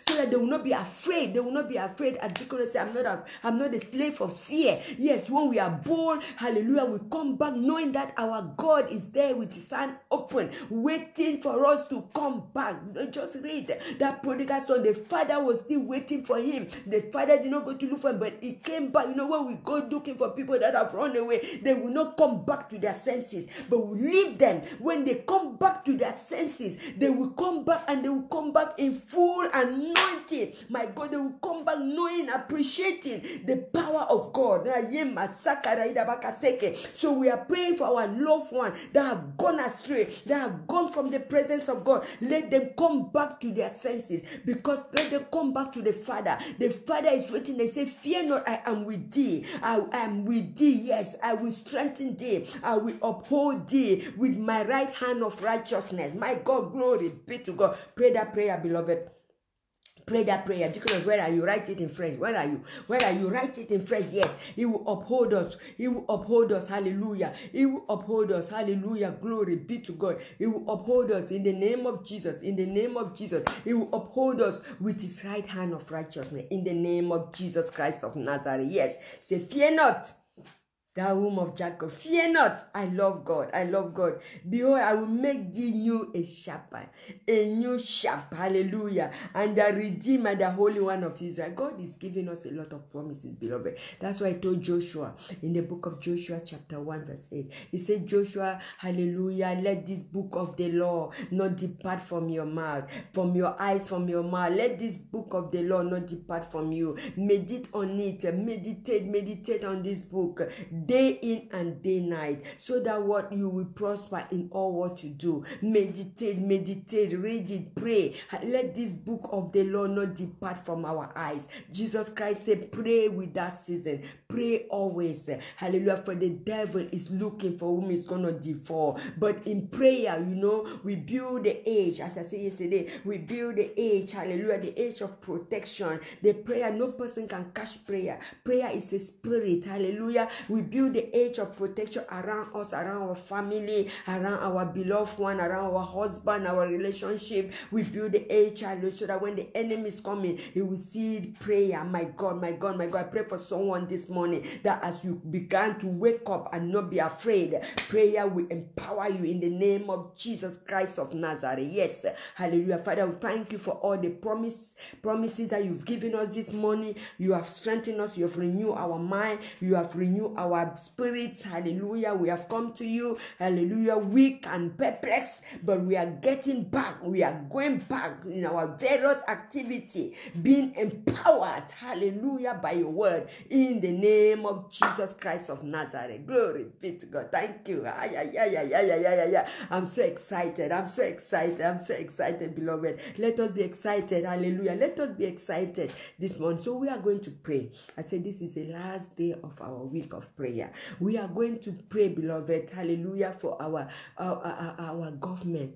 so that they will not be afraid. They will not be afraid. As Deacon said, I'm not a slave of fear. Yes, when we are born, hallelujah, we come back knowing that our God is there with his hand open, waiting for us to come back. Just read that prodigal son. The father was still waiting for him. The father did not go to look for him, but he came back. You know, when we go looking for people that have run away, they will not come back to their senses, but we leave them. When they come back to their senses, they will come back, and they will come back in full anointing. My God, they will come back knowing, appreciating the power of God. So we are praying for our loved ones that have gone astray, that have gone from the presence of God. Let them come back to their senses, because let them come back to the Father. The Father is waiting. They say, fear not, I am with thee. I am with thee. Yes, I will strengthen thee. I will uphold thee with my right hand of righteousness. My God, glory be to God. Pray that prayer, beloved. Pray that prayer. Deacon, where are you? Write it in French. Where are you? Where are you? Write it in French. Yes, he will uphold us. He will uphold us. Hallelujah. He will uphold us. Hallelujah. Glory be to God. He will uphold us in the name of Jesus. In the name of Jesus. He will uphold us with his right hand of righteousness. In the name of Jesus Christ of Nazareth. Yes. Say, fear not, thou womb of Jacob. Fear not. I love God. I love God. Behold, I will make thee new a shepherd. A new shepherd. Hallelujah. And the Redeemer, the Holy One of Israel. God is giving us a lot of promises, beloved. That's why I told Joshua in the book of Joshua chapter 1 verse 8. He said, Joshua, hallelujah, let this book of the law not depart from your mouth, from your eyes, from your mouth. Let this book of the law not depart from you. Meditate on it. Meditate on this book day in and day night, so that what you will prosper in all what you do. Meditate, read it, pray. Let this book of the law not depart from our eyes. Jesus Christ said, pray without season. Pray always. Hallelujah. For the devil is looking for whom he's gonna devour. But in prayer, you know, we build the age. As I said yesterday, we build the age. Hallelujah. The age of protection. The prayer, no person can catch prayer. Prayer is a spirit. Hallelujah. We build the age of protection around us, around our family, around our beloved one, around our husband, our relationship. We build the age, so that when the enemy is coming, he will see prayer. My God, my God, my God. I pray for someone this morning that as you began to wake up and not be afraid, prayer will empower you in the name of Jesus Christ of Nazareth. Yes, hallelujah. Father, we thank you for all the promises that you've given us this morning. You have strengthened us. You have renewed our mind. You have renewed our spirits. Hallelujah. We have come to you. Hallelujah. Weak and purpose, but we are getting back. We are going back in our various activity, being empowered. Hallelujah. By your word in the name of Jesus Christ of Nazareth. Glory be to God. Thank you. I'm so excited. I'm so excited. I'm so excited, beloved. Let us be excited. Hallelujah. Let us be excited this morning. So we are going to pray. I said this is the last day of our week of prayer. We are going to pray, beloved. Hallelujah. For our government.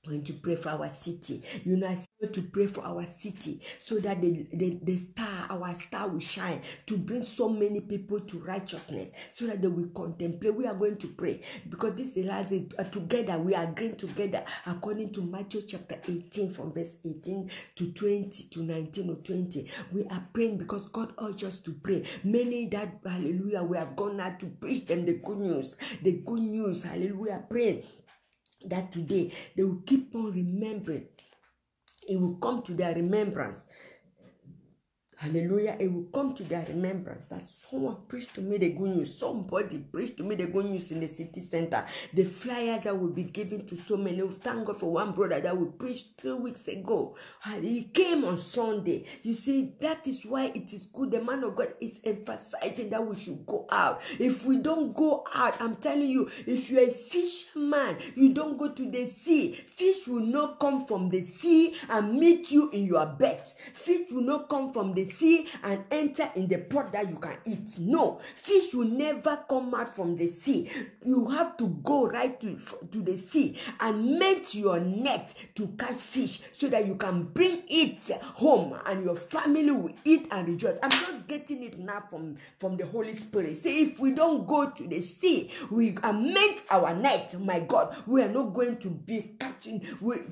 We're going to pray for our city. You know, I said to pray for our city so that the star, our star will shine, to bring so many people to righteousness, so that they will contemplate. We are going to pray because this is the last day. Together, we are agreeing together according to Matthew chapter 18 from verse 18 to 20 to 19 or 20. We are praying because God urged us to pray. Many that, hallelujah, we have gone out to preach them the good news. The good news, hallelujah, we are praying that today they will keep on remembering. It will come to their remembrance. Hallelujah. It will come to their remembrance that someone preached to me the good news. Somebody preached to me the good news in the city center. The flyers that will be given to so many. Thank God for one brother that we preached 3 weeks ago. He came on Sunday. You see, that is why it is good. The man of God is emphasizing that we should go out. If we don't go out, I'm telling you, if you're a fisherman, you don't go to the sea. Fish will not come from the sea and meet you in your bed. Fish will not come from the sea and enter in the pot that you can eat. No, fish will never come out from the sea. You have to go right to the sea and mend your net to catch fish so that you can bring it home and your family will eat and rejoice. I'm just getting it now from the Holy Spirit. Say, if we don't go to the sea, we amend our net, my God, we are not going to be catching.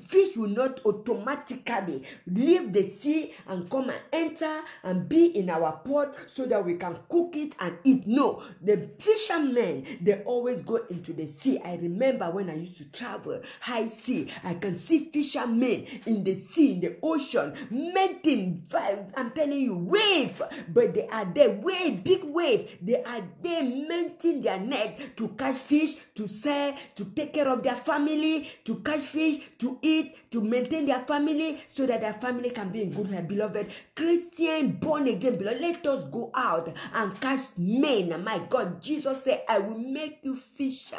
Fish will not automatically leave the sea and come and enter and be in our pot so that we can cook it and eat. No, the fishermen, they always go into the sea. I remember when I used to travel high sea, I can see fishermen in the sea, in the ocean, mending, I'm telling you, wave, but they are there, wave, big wave, they are there mending their net to catch fish, to sell, to take care of their family, to catch fish, to eat, to maintain their family so that their family can be in good health. Beloved Christian, born again, beloved, let us go out and catch men. My God, Jesus said, I will make you fisher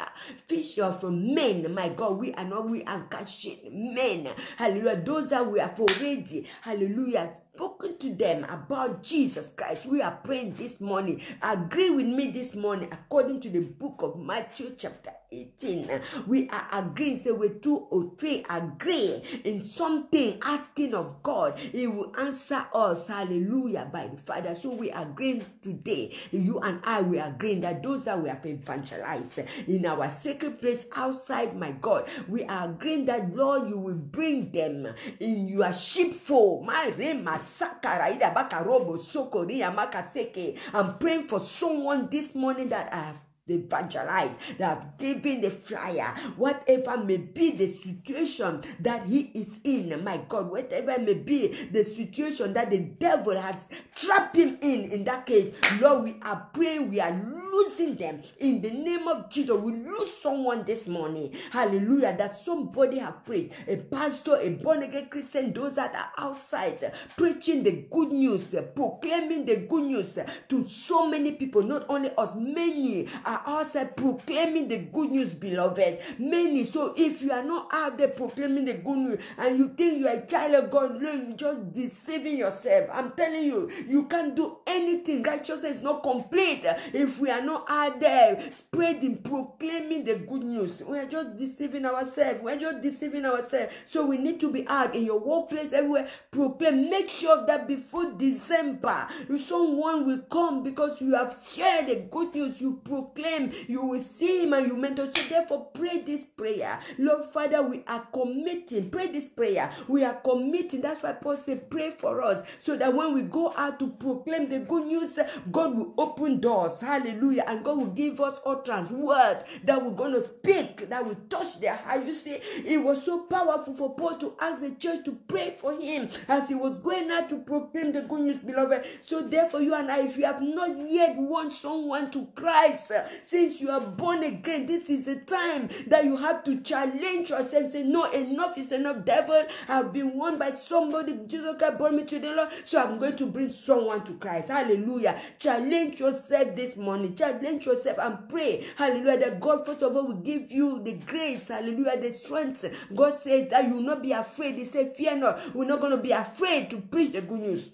of men. My God, we are catching men. Hallelujah. Those that we have already, hallelujah, spoken to them about Jesus Christ. We are praying this morning. Agree with me this morning according to the book of Matthew chapter 18. We are agreeing. Say, with 2 or 3 agree in something, asking of God, He will answer us. Hallelujah, by the Father. So we are agreeing today. You and I, we are agreeing that those that we have evangelized in our sacred place outside, my God, we are agreeing that, Lord, you will bring them in your sheepfold. My Rema Sakaraida Bakarobo Sokoria Makaseke. I'm praying for someone this morning that I have evangelize, that have given the flyer, whatever may be the situation that he is in, my God, whatever may be the situation that the devil has trapped him in that case, Lord, we are praying, we are losing them in the name of Jesus. We lose someone this morning, hallelujah, that somebody have prayed, a pastor, a born again Christian, those that are outside preaching the good news, proclaiming the good news to so many people, not only us, many are outside proclaiming the good news, beloved, many. So if you are not out there proclaiming the good news and you think you are a child of God, you're just deceiving yourself. I'm telling you, you can't do anything. Righteousness is not complete if we are not out there spreading, proclaiming the good news. We are just deceiving ourselves. We are just deceiving ourselves. So we need to be out in your workplace, everywhere, proclaim. Make sure that before December, someone will come because you have shared the good news. You proclaim, you will see him and you mentor. So therefore, pray this prayer. Lord Father, we are committing. Pray this prayer. We are committing. That's why Paul said, pray for us, so that when we go out to proclaim the good news, God will open doors. Hallelujah. And God will give us utterance, word that we're going to speak, that will touch their heart. You see, it was so powerful for Paul to ask the church to pray for him as he was going out to proclaim the good news, beloved. So therefore, you and I, if you have not yet won someone to Christ, since you are born again, this is a time that you have to challenge yourself. Say, no, enough is enough. Devil, I've been won by somebody. Jesus Christ brought me to the Lord, so I'm going to bring someone to Christ. Hallelujah. Challenge yourself this morning. Challenge yourself and pray. Hallelujah. That God, first of all, will give you the grace. Hallelujah. The strength. God says that you will not be afraid. He said, fear not. We're not going to be afraid to preach the good news.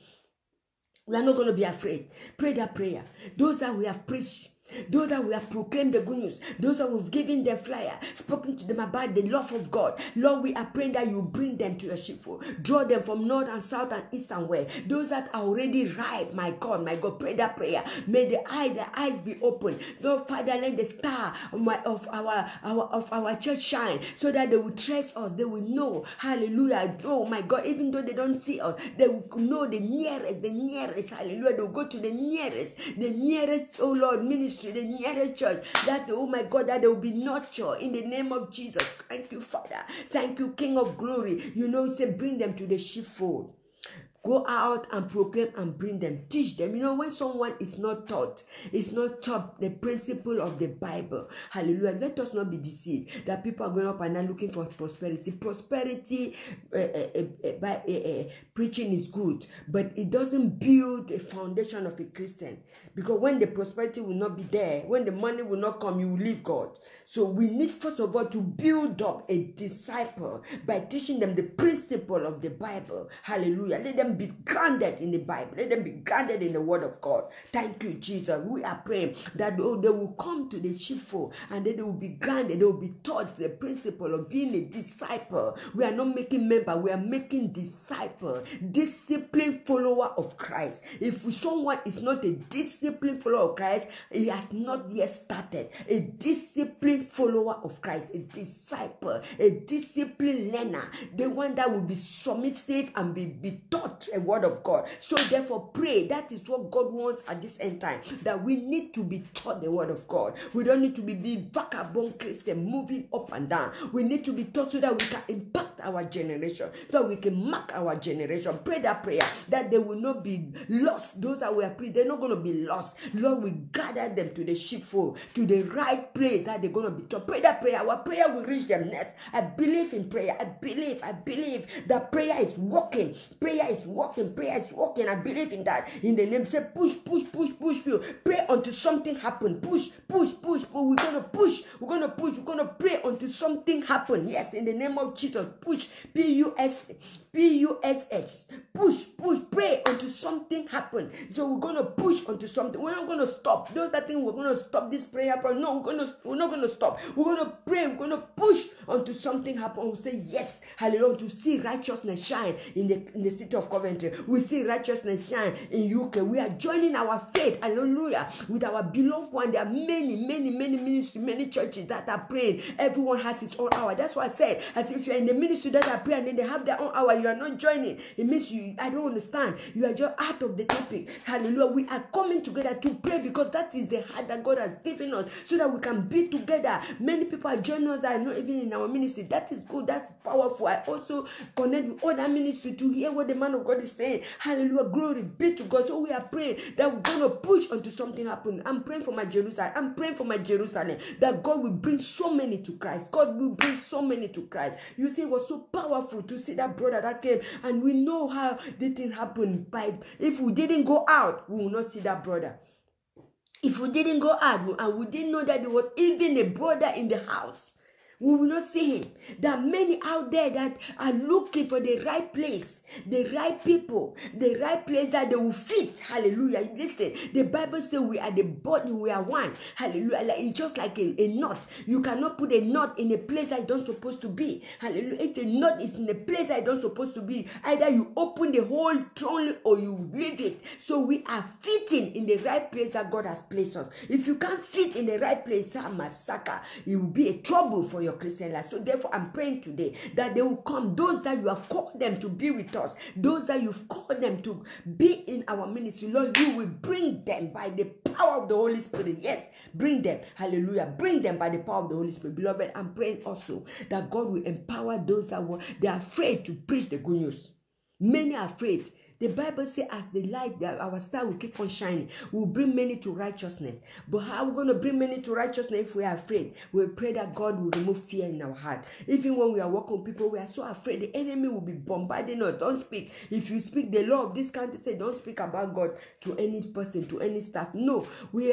We are not going to be afraid. Pray that prayer. Those that we have preached, those that we have proclaimed the good news, those that we've given their flyer, spoken to them about the love of God, Lord, we are praying that you bring them to your sheepfold. Draw them from north and south and east and west. Those that are already ripe, my God, pray that prayer. May the eyes be open. Lord Father, let the star of our church shine, so that they will trace us. They will know, hallelujah. Oh my God, even though they don't see us, they will know the nearest, hallelujah. They will go to the nearest, oh Lord, ministry, the nearest church, that, oh my God, that they will be nurtured in the name of Jesus. Thank you, Father. Thank you, King of glory. You know, say, bring them to the sheepfold. Go out and proclaim and bring them. Teach them. You know, when someone is not taught the principle of the Bible. Hallelujah. Let us not be deceived that people are going up and down looking for prosperity. Prosperity, preaching is good, but it doesn't build a foundation of a Christian. Because when the prosperity will not be there, when the money will not come, you will leave God. So we need, first of all, to build up a disciple by teaching them the principle of the Bible. Hallelujah. Let them them be grounded in the Bible. Let them be grounded in the word of God. Thank you, Jesus. We are praying that they will come to the sheepfold and then they will be grounded. They will be taught the principle of being a disciple. We are not making member. We are making disciple. Disciplined follower of Christ. If someone is not a disciplined follower of Christ, he has not yet started. A disciplined follower of Christ, a disciple, a disciplined learner, the one that will be submissive and be taught a word of God. So therefore pray. That is what God wants at this end time, that we need to be taught the word of God. We don't need to be vagabond Christian moving up and down. We need to be taught so that we can impact our generation, so that we can mark our generation. Pray that prayer that they will not be lost. Those that we are praying, they're not going to be lost. Lord, we gather them to the sheepfold, to the right place that they're going to be taught. Pray that prayer. Our prayer will reach them next. I believe in prayer. I believe that prayer is working. Prayer is working. Prayer is working. I believe in that. In the name, say push. Pray until something happen. Push. We're going to push. We're going to pray until something happen. Yes, in the name of Jesus. Push. P-U-S-H. Push. Pray until something happen. So we're going to push until something. We're not going to stop. Those that think we're going to stop this prayer. No, we're not going to stop. We're going to pray. We're going to push until something happen. We'll say yes. Hallelujah. To see righteousness shine in the city of Coventry. We see righteousness shine in UK. We are joining our faith. Hallelujah. With our beloved one. There are many ministries, many churches that are praying. Everyone has his own hour. That's why I said, as if you're in the ministry that are praying and then they have their own hour, you are not joining. It means I don't understand. You are just out of the topic. Hallelujah. We are coming together to pray because that is the heart that God has given us so that we can be together. Many people are joining us that are not even in our ministry. That is good. That's powerful. I also connect with other ministry to hear what the man of God is saying. Hallelujah. Glory be to God. So we are praying that we're going to push until something happens. I'm praying for my Jerusalem. That God will bring so many to Christ. God will bring so many to Christ. You see, it was so powerful to see that brother that came, and we know how the thing happened. If we didn't go out, we will not see that brother. If we didn't go out and we didn't know that there was even a brother in the house, we will not see him. There are many out there that are looking for the right place, the right people, the right place that they will fit. Hallelujah. Listen, the Bible says we are the body, we are one. Hallelujah. It's just like a knot. You cannot put a knot in a place that it's not supposed to be. Hallelujah. If a knot is in a place that it's not supposed to be, either you open the hole strongly or you leave it. So we are fitting in the right place that God has placed us. If you can't fit in the right place, massacre, it will be a trouble for your Christian life. So therefore I'm praying today that they will come, those that you have called them to be with us, those that you've called them to be in our ministry. Lord, you will bring them by the power of the Holy Spirit. Yes, bring them. Hallelujah. Bring them by the power of the Holy Spirit. Beloved, I'm praying also that God will empower those that they are afraid to preach the good news. Many are afraid. The Bible says as the light, our star will keep on shining. We will bring many to righteousness. But how are we going to bring many to righteousness if we are afraid? We pray that God will remove fear in our heart. Even when we are working with people, we are so afraid. The enemy will be bombarding us. Don't speak. If you speak, the law of this country says don't speak about God to any person, to any staff. No, we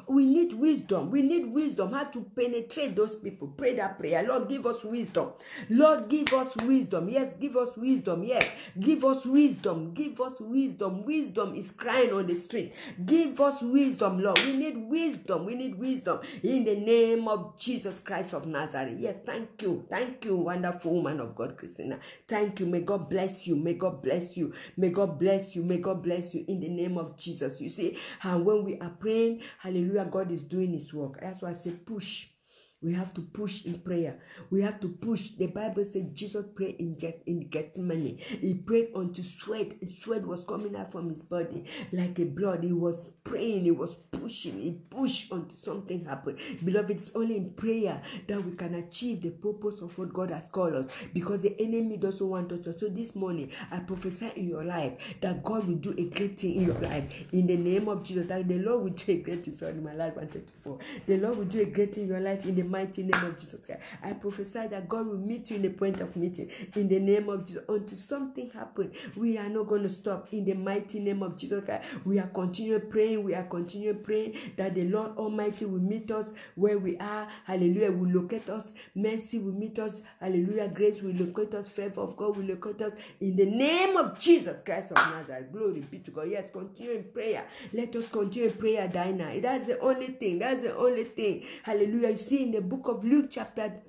need wisdom. We need wisdom how to penetrate those people. Pray that prayer. Lord, give us wisdom. Lord, give us wisdom. Yes, give us wisdom. Yes, give us wisdom. Give us wisdom. Wisdom is crying on the street. Give us wisdom, Lord. We need wisdom. We need wisdom in the name of Jesus Christ of Nazareth. Yes, thank you. Thank you, wonderful woman of God, Christina. Thank you. May God bless you. May God bless you. May God bless you. May God bless you in the name of Jesus. You see, and when we are praying, hallelujah, God is doing his work. That's why I say push. We have to push in prayer. We have to push. The Bible says Jesus prayed in Gethsemane. He prayed unto sweat. Sweat was coming out from his body like a blood. He was praying. He was pushing. He pushed until something happened. Beloved, it's only in prayer that we can achieve the purpose of what God has called us, because the enemy doesn't want us to. So this morning, I prophesy in your life that God will do a great thing in your life. In the name of Jesus, that the Lord will do a great thing. Sorry, my life 134. The Lord will do a great thing in your life in the mighty name of Jesus Christ. I prophesy that God will meet you in the point of meeting in the name of Jesus. Until something happens, we are not going to stop in the mighty name of Jesus Christ. We are continuing praying. We are continuing praying that the Lord Almighty will meet us where we are. Hallelujah. Will locate us. Mercy will meet us. Hallelujah. Grace will locate us. Favor of God will locate us in the name of Jesus Christ of Nazareth. Glory be to God. Yes, continue in prayer. Let us continue in prayer, Dinah. That's the only thing. That's the only thing. Hallelujah. You see in the book of Luke chapter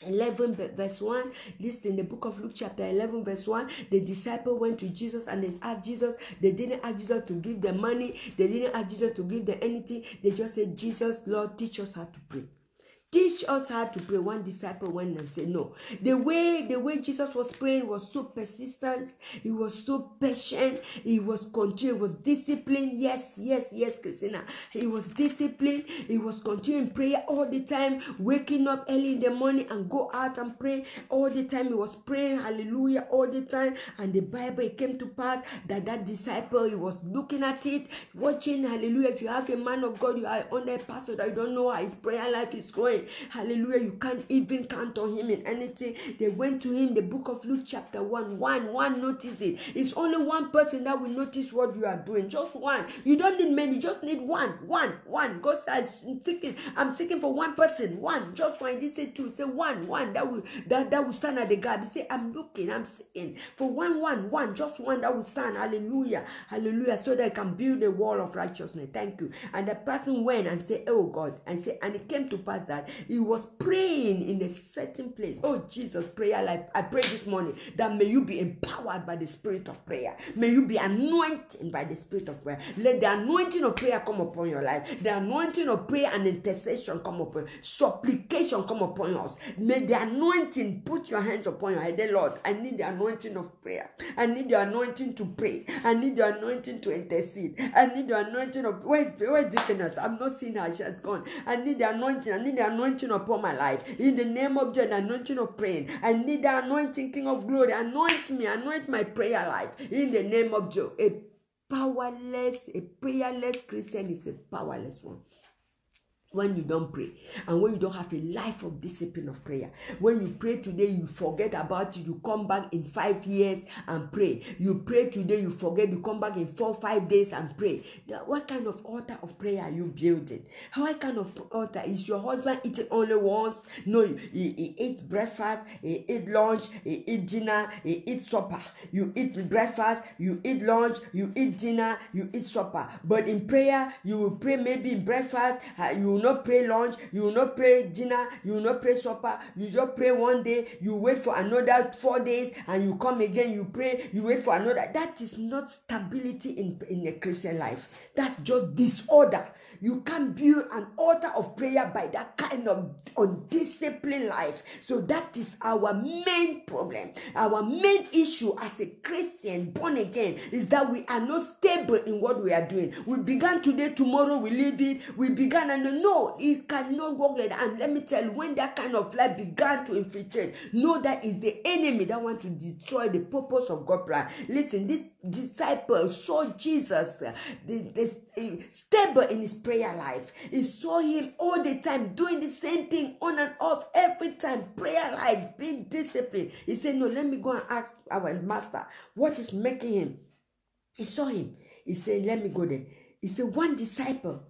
11 verse 1, listen, in the book of Luke chapter 11 verse 1, the disciple went to Jesus and they asked Jesus. They didn't ask Jesus to give them money. They didn't ask Jesus to give them anything. They just said, Jesus, Lord, teach us how to pray. Teach us how to pray. One disciple went and said no. The way Jesus was praying was so persistent. He was so patient. He was continuing. He was disciplined. Yes, Christina. He was disciplined. He was continuing prayer all the time, waking up early in the morning and go out and pray all the time. He was praying, hallelujah, all the time. And the Bible, it came to pass that disciple, he was looking at it, watching, hallelujah. If you have a man of God, you are under a pastor that you don't know how his prayer life is going. Hallelujah. You can't even count on him in anything. They went to him, the book of Luke chapter 1. One notice it. It's only one person that will notice what you are doing. Just one. You don't need many. Just need one. God says, I'm seeking for one person. One. Just one. He didn't say two. Say one. That will stand at the gap. He said, I'm looking. I'm seeking for one. Just one that will stand. Hallelujah. So that I can build a wall of righteousness. Thank you. And the person went and said, oh God. And it came to pass that he was praying in a certain place. Oh Jesus, prayer life. I pray this morning that may you be empowered by the spirit of prayer. May you be anointed by the spirit of prayer. Let the anointing of prayer come upon your life. The anointing of prayer and intercession come upon you. Supplication come upon us. May the anointing, put your hands upon your head. Lord, I need the anointing of prayer. I need the anointing to pray. I need the anointing to intercede. I need the anointing of, where deaconess? I'm not seeing her. She has gone. I need the anointing. I need the anointing upon my life. In the name of Jesus, the anointing of praying. I need the anointing, King of glory. Anoint me. Anoint my prayer life. In the name of Jesus. A prayerless Christian is a powerless one. When you don't pray and when you don't have a life of discipline of prayer, when you pray today, you forget about it, you come back in 5 years and pray. You pray today, you forget, you come back in 4 or 5 days and pray. What kind of altar of prayer are you building? What kind of altar? Is your husband eating only once? No, he eats breakfast, he eats lunch, he eats dinner, he eats supper. You eat breakfast, you eat lunch, you eat dinner, you eat supper. But in prayer, you will pray maybe in breakfast, you will not pray lunch, you will not pray dinner, you will not pray supper. You just pray one day, you wait for another 4 days, and you come again, you pray, you wait for another. That is not stability in a Christian life. That's just disorder. You can't build an altar of prayer by that kind of undisciplined life. So that is our main problem. Our main issue as a Christian born again is that we are not stable in what we are doing. We began today, tomorrow we leave it. We began and no, it cannot work like that. And let me tell you, when that kind of life began to infiltrate, know that is the enemy that wants to destroy the purpose of God's plan. Listen, this disciple saw Jesus stable in his prayer life. He saw him all the time doing the same thing on and off every time. Prayer life, being disciplined. He said, no, let me go and ask our master what is making him. He saw him. He said, let me go there. He said, one disciple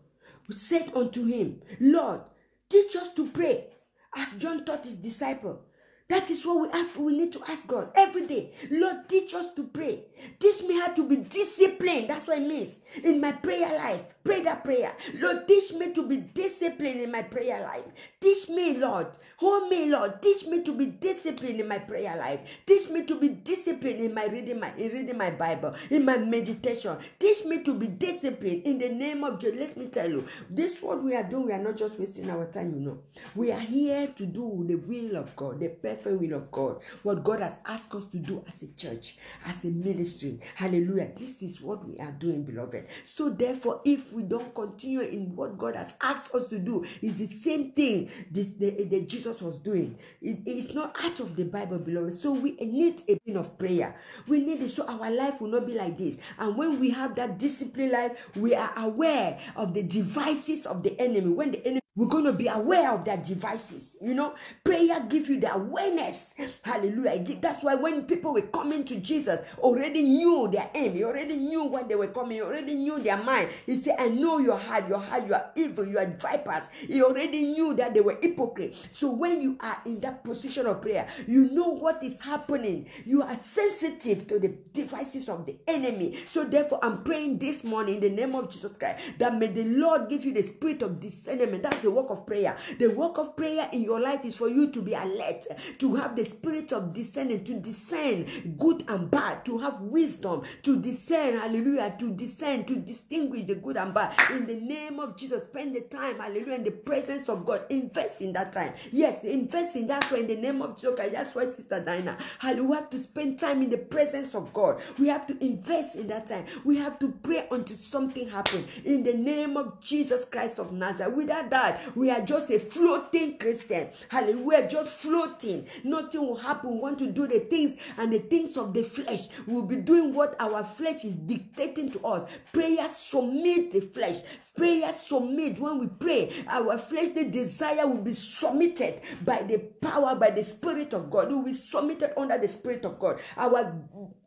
said unto him, Lord, teach us to pray as John taught his disciple. That is what we need to ask God every day. Lord, teach us to pray. Teach me how to be disciplined. That's what it means. In my prayer life, pray that prayer. Lord, teach me to be disciplined in my prayer life. Teach me, Lord. Hold me, Lord. Teach me to be disciplined in my prayer life. Teach me to be disciplined in reading my Bible, in my meditation. Teach me to be disciplined in the name of Jesus. Let me tell you, this what we are doing, we are not just wasting our time, you know. We are here to do the will of God, the perfect will of God, what God has asked us to do as a church, as a ministry. Hallelujah. This is what we are doing, beloved. So therefore, if we don't continue in what God has asked us to do, it's the same thing that Jesus was doing. It's not out of the Bible, beloved. So we need a bit of prayer. We need it so our life will not be like this. And when we have that disciplined life, we are aware of the devices of the enemy. When the enemy We're going to be aware of their devices. You know, prayer gives you the awareness. Hallelujah. That's why when people were coming to Jesus, already knew their aim. He already knew what they were coming. He already knew their mind. He said, I know your heart, you are evil, you are vipers. He already knew that they were hypocrites. So when you are in that position of prayer, you know what is happening. You are sensitive to the devices of the enemy. So therefore, I'm praying this morning in the name of Jesus Christ that may the Lord give you the spirit of discernment. That's the work of prayer. The work of prayer in your life is for you to be alert, to have the spirit of discerning, to discern good and bad, to have wisdom, to discern, hallelujah, to discern, to distinguish the good and bad. In the name of Jesus, spend the time, hallelujah, in the presence of God. Invest in that time. Yes, invest in that way in the name of Jesus. That's why, Sister Dinah, hallelujah, we have to spend time in the presence of God. We have to invest in that time. We have to pray until something happens. In the name of Jesus Christ of Nazareth. Without that, we are just a floating Christian. Hallelujah. We are just floating. Nothing will happen. We want to do the things, and the things of the flesh. We'll be doing what our flesh is dictating to us. Prayer submit the flesh. Prayer submit. When we pray, our fleshly desire will be submitted by the power, by the Spirit of God. We will be submitted under the Spirit of God. Our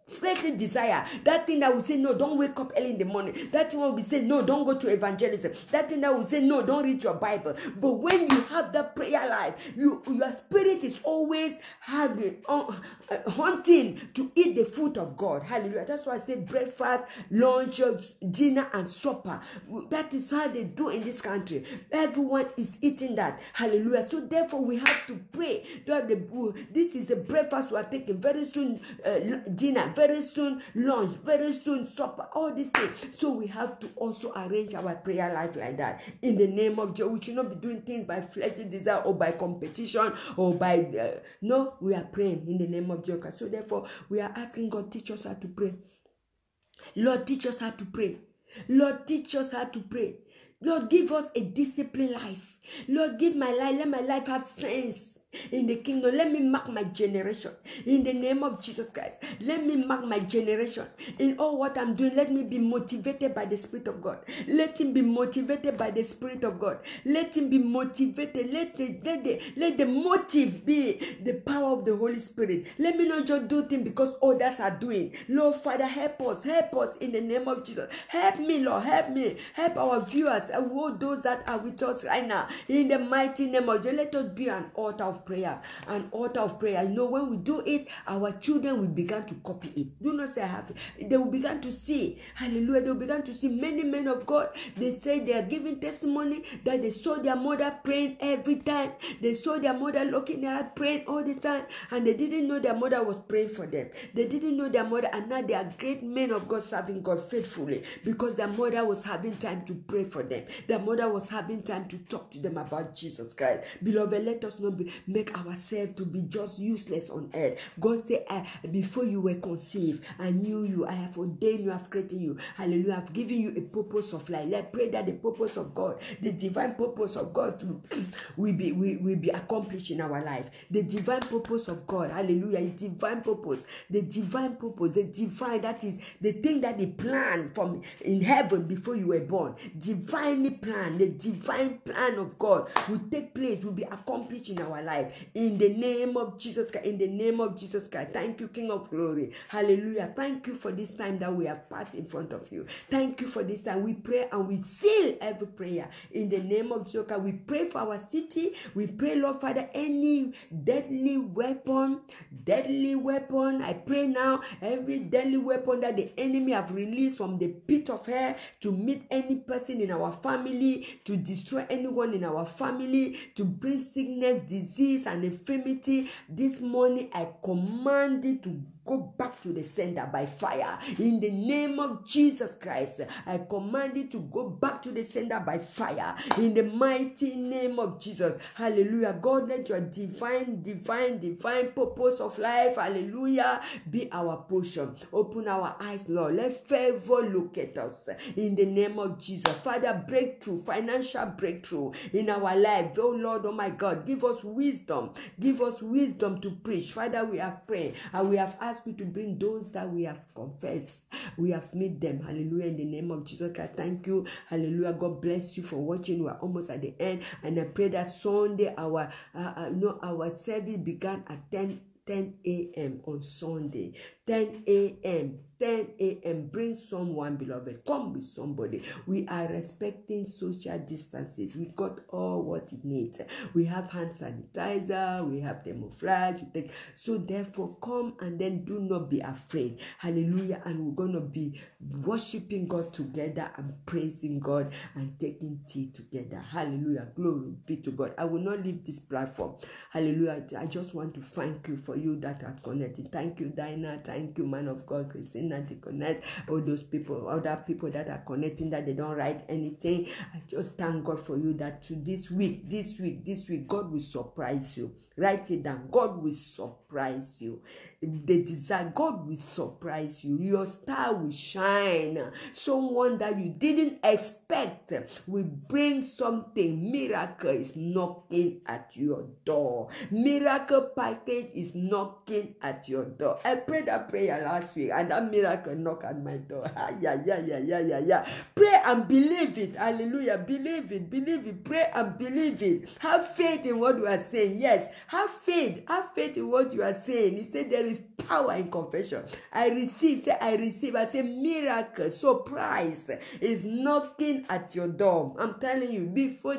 fleshly desire, that thing that will say no, don't wake up early in the morning, that thing will be say no, don't go to evangelism, that thing that will say no, don't read your Bible. But when you have that prayer life, your spirit is always hunting to eat the food of God. Hallelujah. That's why I say breakfast, lunch, dinner, and supper. That is how they do in this country. Everyone is eating that. Hallelujah. So therefore we have to pray that this is the breakfast we are taking. Very soon dinner, very soon lunch, very soon supper, all these things. So we have to also arrange our prayer life like that. In the name of Jesus, we should not be doing things by fleshly desire or by competition or by no, we are praying in the name of Jesus. So therefore, we are asking God, teach us how to pray. Lord, teach us how to pray. Lord, teach us how to pray. Lord, give us a disciplined life. Lord, give my life, let my life have sense in the kingdom. Let me mark my generation in the name of Jesus Christ. Let me mark my generation in all what I'm doing. Let me be motivated by the Spirit of God. Let him be motivated by the Spirit of God. Let him be motivated. Let the motive be the power of the Holy Spirit. Let me not just do things because others are doing. Lord Father, help us in the name of Jesus. Help me, Lord, help me, help our viewers and all those that are with us right now in the mighty name of Jesus. Let us be an altar of prayer, an altar of prayer. You know, when we do it, our children will begin to copy it. Do not say I have it. They will begin to see, hallelujah, they will begin to see many men of God. They say they are giving testimony that they saw their mother praying every time. They saw their mother looking at her praying all the time, and they didn't know their mother was praying for them. They didn't know their mother, and now they are great men of God serving God faithfully because their mother was having time to pray for them. Their mother was having time to talk to them about Jesus Christ. Beloved, let us not make ourselves to be just useless on earth. God said, before you were conceived, I knew you. I have ordained you. I have created you. Hallelujah. I have given you a purpose of life. Let's pray that the purpose of God, the divine purpose of God will be accomplished in our life. The divine purpose of God. Hallelujah. The divine purpose. The divine purpose. The divine, that is the thing that He planned from in heaven before you were born. Divinely planned. The divine plan of God will take place, will be accomplished in our life. In the name of Jesus Christ. In the name of Jesus Christ. Thank you, King of Glory. Hallelujah. Thank you for this time that we have passed in front of you. Thank you for this time. We pray and we seal every prayer. In the name of Jesus Christ. We pray for our city. We pray, Lord Father, any deadly weapon, I pray now, every deadly weapon that the enemy have released from the pit of hell to meet any person in our family, to destroy anyone in our family, to bring sickness, disease, and infirmity. This morning, I command it to go back to the sender by fire. In the name of Jesus Christ, I command it to go back to the sender by fire. In the mighty name of Jesus. Hallelujah. God, let your divine purpose of life, hallelujah, be our portion. Open our eyes, Lord. Let favor locate us. In the name of Jesus. Father, breakthrough, financial breakthrough in our life. Oh Lord, oh my God, give us wisdom. Give us wisdom to preach. Father, we have prayed and we have asked ask you to bring those that we have confessed. We have made them. Hallelujah. In the name of Jesus Christ. Thank you. Hallelujah. God bless you for watching. We are almost at the end. And I pray that Sunday, our service began at 10 a.m. on Sunday. 10 a.m. 10 a.m. Bring someone, beloved. Come with somebody. We are respecting social distances. We got all what it needs. We have hand sanitizer. We have thermoflash. So therefore, come and then do not be afraid. Hallelujah. And we're going to be worshiping God together and praising God and taking tea together. Hallelujah. Glory be to God. I will not leave this platform. Hallelujah. I just want to thank you for you that are connected. Thank you, Dinah. Thank you, man of God, Christina, Deaconess, all those people, other people that are connecting that they don't write anything. I just thank God for you that to this week, God will surprise you. Write it down. God will surprise you. The desire, God will surprise you. Your star will shine. Someone that you didn't expect will bring something. Miracle is knocking at your door. Miracle package is knocking at your door. I prayed that prayer last week and that miracle knocked at my door. Yeah. Pray and believe it. Hallelujah. Believe it. Pray and believe it. Have faith in what you are saying. Yes. Have faith in what you are saying. He said there is power in confession. I receive. I say miracle, surprise is knocking at your door. I'm telling you, before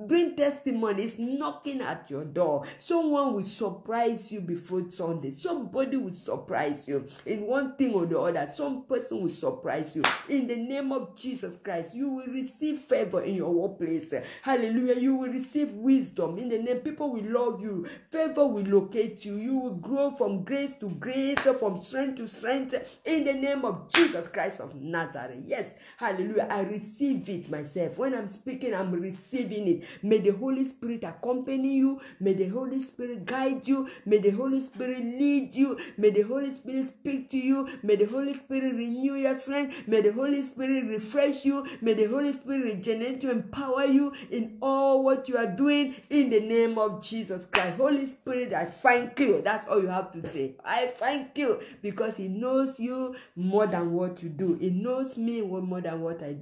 bring testimony, it's knocking at your door. Someone will surprise you before Sunday. Somebody will surprise you in one thing or the other. Some person will surprise you. In the name of Jesus Christ, you will receive favor in your workplace. Hallelujah. You will receive wisdom. In the name, people will love you. Favor will locate you. You will grow from grace to grace, from strength to strength. In the name of Jesus Christ of Nazareth. Yes. Hallelujah. I receive it myself. When I'm speaking, I'm receiving it. May the Holy Spirit accompany you. May the Holy Spirit guide you. May the Holy Spirit lead you. May the Holy Spirit speak to you. May the Holy Spirit renew your strength. May the Holy Spirit refresh you. May the Holy Spirit regenerate you, empower you in all what you are doing in the name of Jesus Christ. Holy Spirit, I thank you. That's all you have to say. I thank you because He knows you more than what you do. He knows me more than what I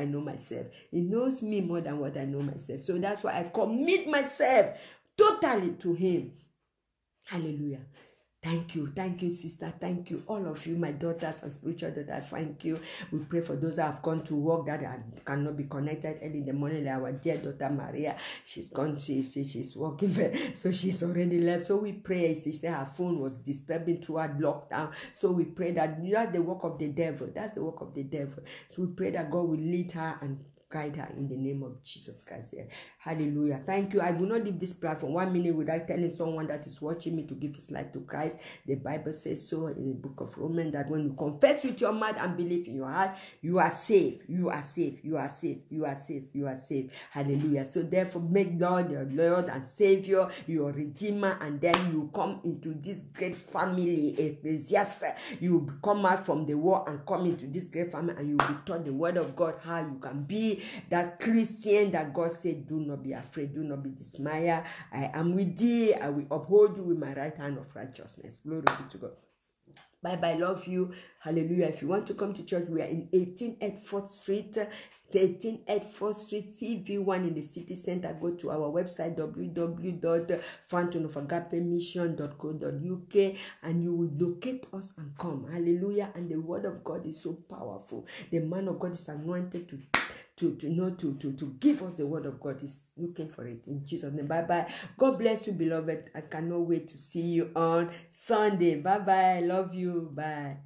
know myself. He knows me more than what I know myself. So that's why I commit myself totally to Him. Hallelujah. Thank you, sister. Thank you, all of you, my daughters and spiritual daughters. Thank you. We pray for those that have gone to work that cannot be connected early in the morning. Like our dear daughter Maria, she's gone. She's working, so she's already left. So we pray. She said her phone was disturbing throughout lockdown. So we pray that that's the work of the devil. That's the work of the devil. So we pray that God will lead her and guide her in the name of Jesus Christ. Yeah. Hallelujah. Thank you. I will not leave this platform 1 minute without telling someone that is watching me to give his life to Christ. The Bible says so in the book of Romans that when you confess with your mouth and believe in your heart, you are saved. You are saved. You are saved. You are saved. You are saved. Hallelujah. So therefore, make God your Lord and Savior, your Redeemer, and then you come into this great family, Ecclesiastes. You come out from the war and come into this great family, and you will be taught the word of God, how you can be that Christian that God said, do not be afraid, do not be dismayed. I am with thee. I will uphold you with my right hand of righteousness. Glory be to God. Bye. Love you. Hallelujah. If you want to come to church, we are in 1884th Street. 1884th Street, CV1 in the city center. Go to our website www.fountainofagapemission.co.uk and you will locate us and come. Hallelujah. And the word of God is so powerful. The man of God is anointed to give us the word of God. Is looking for it in Jesus' name. Bye. God bless you, beloved. I cannot wait to see you on Sunday. Bye. Love you. Bye.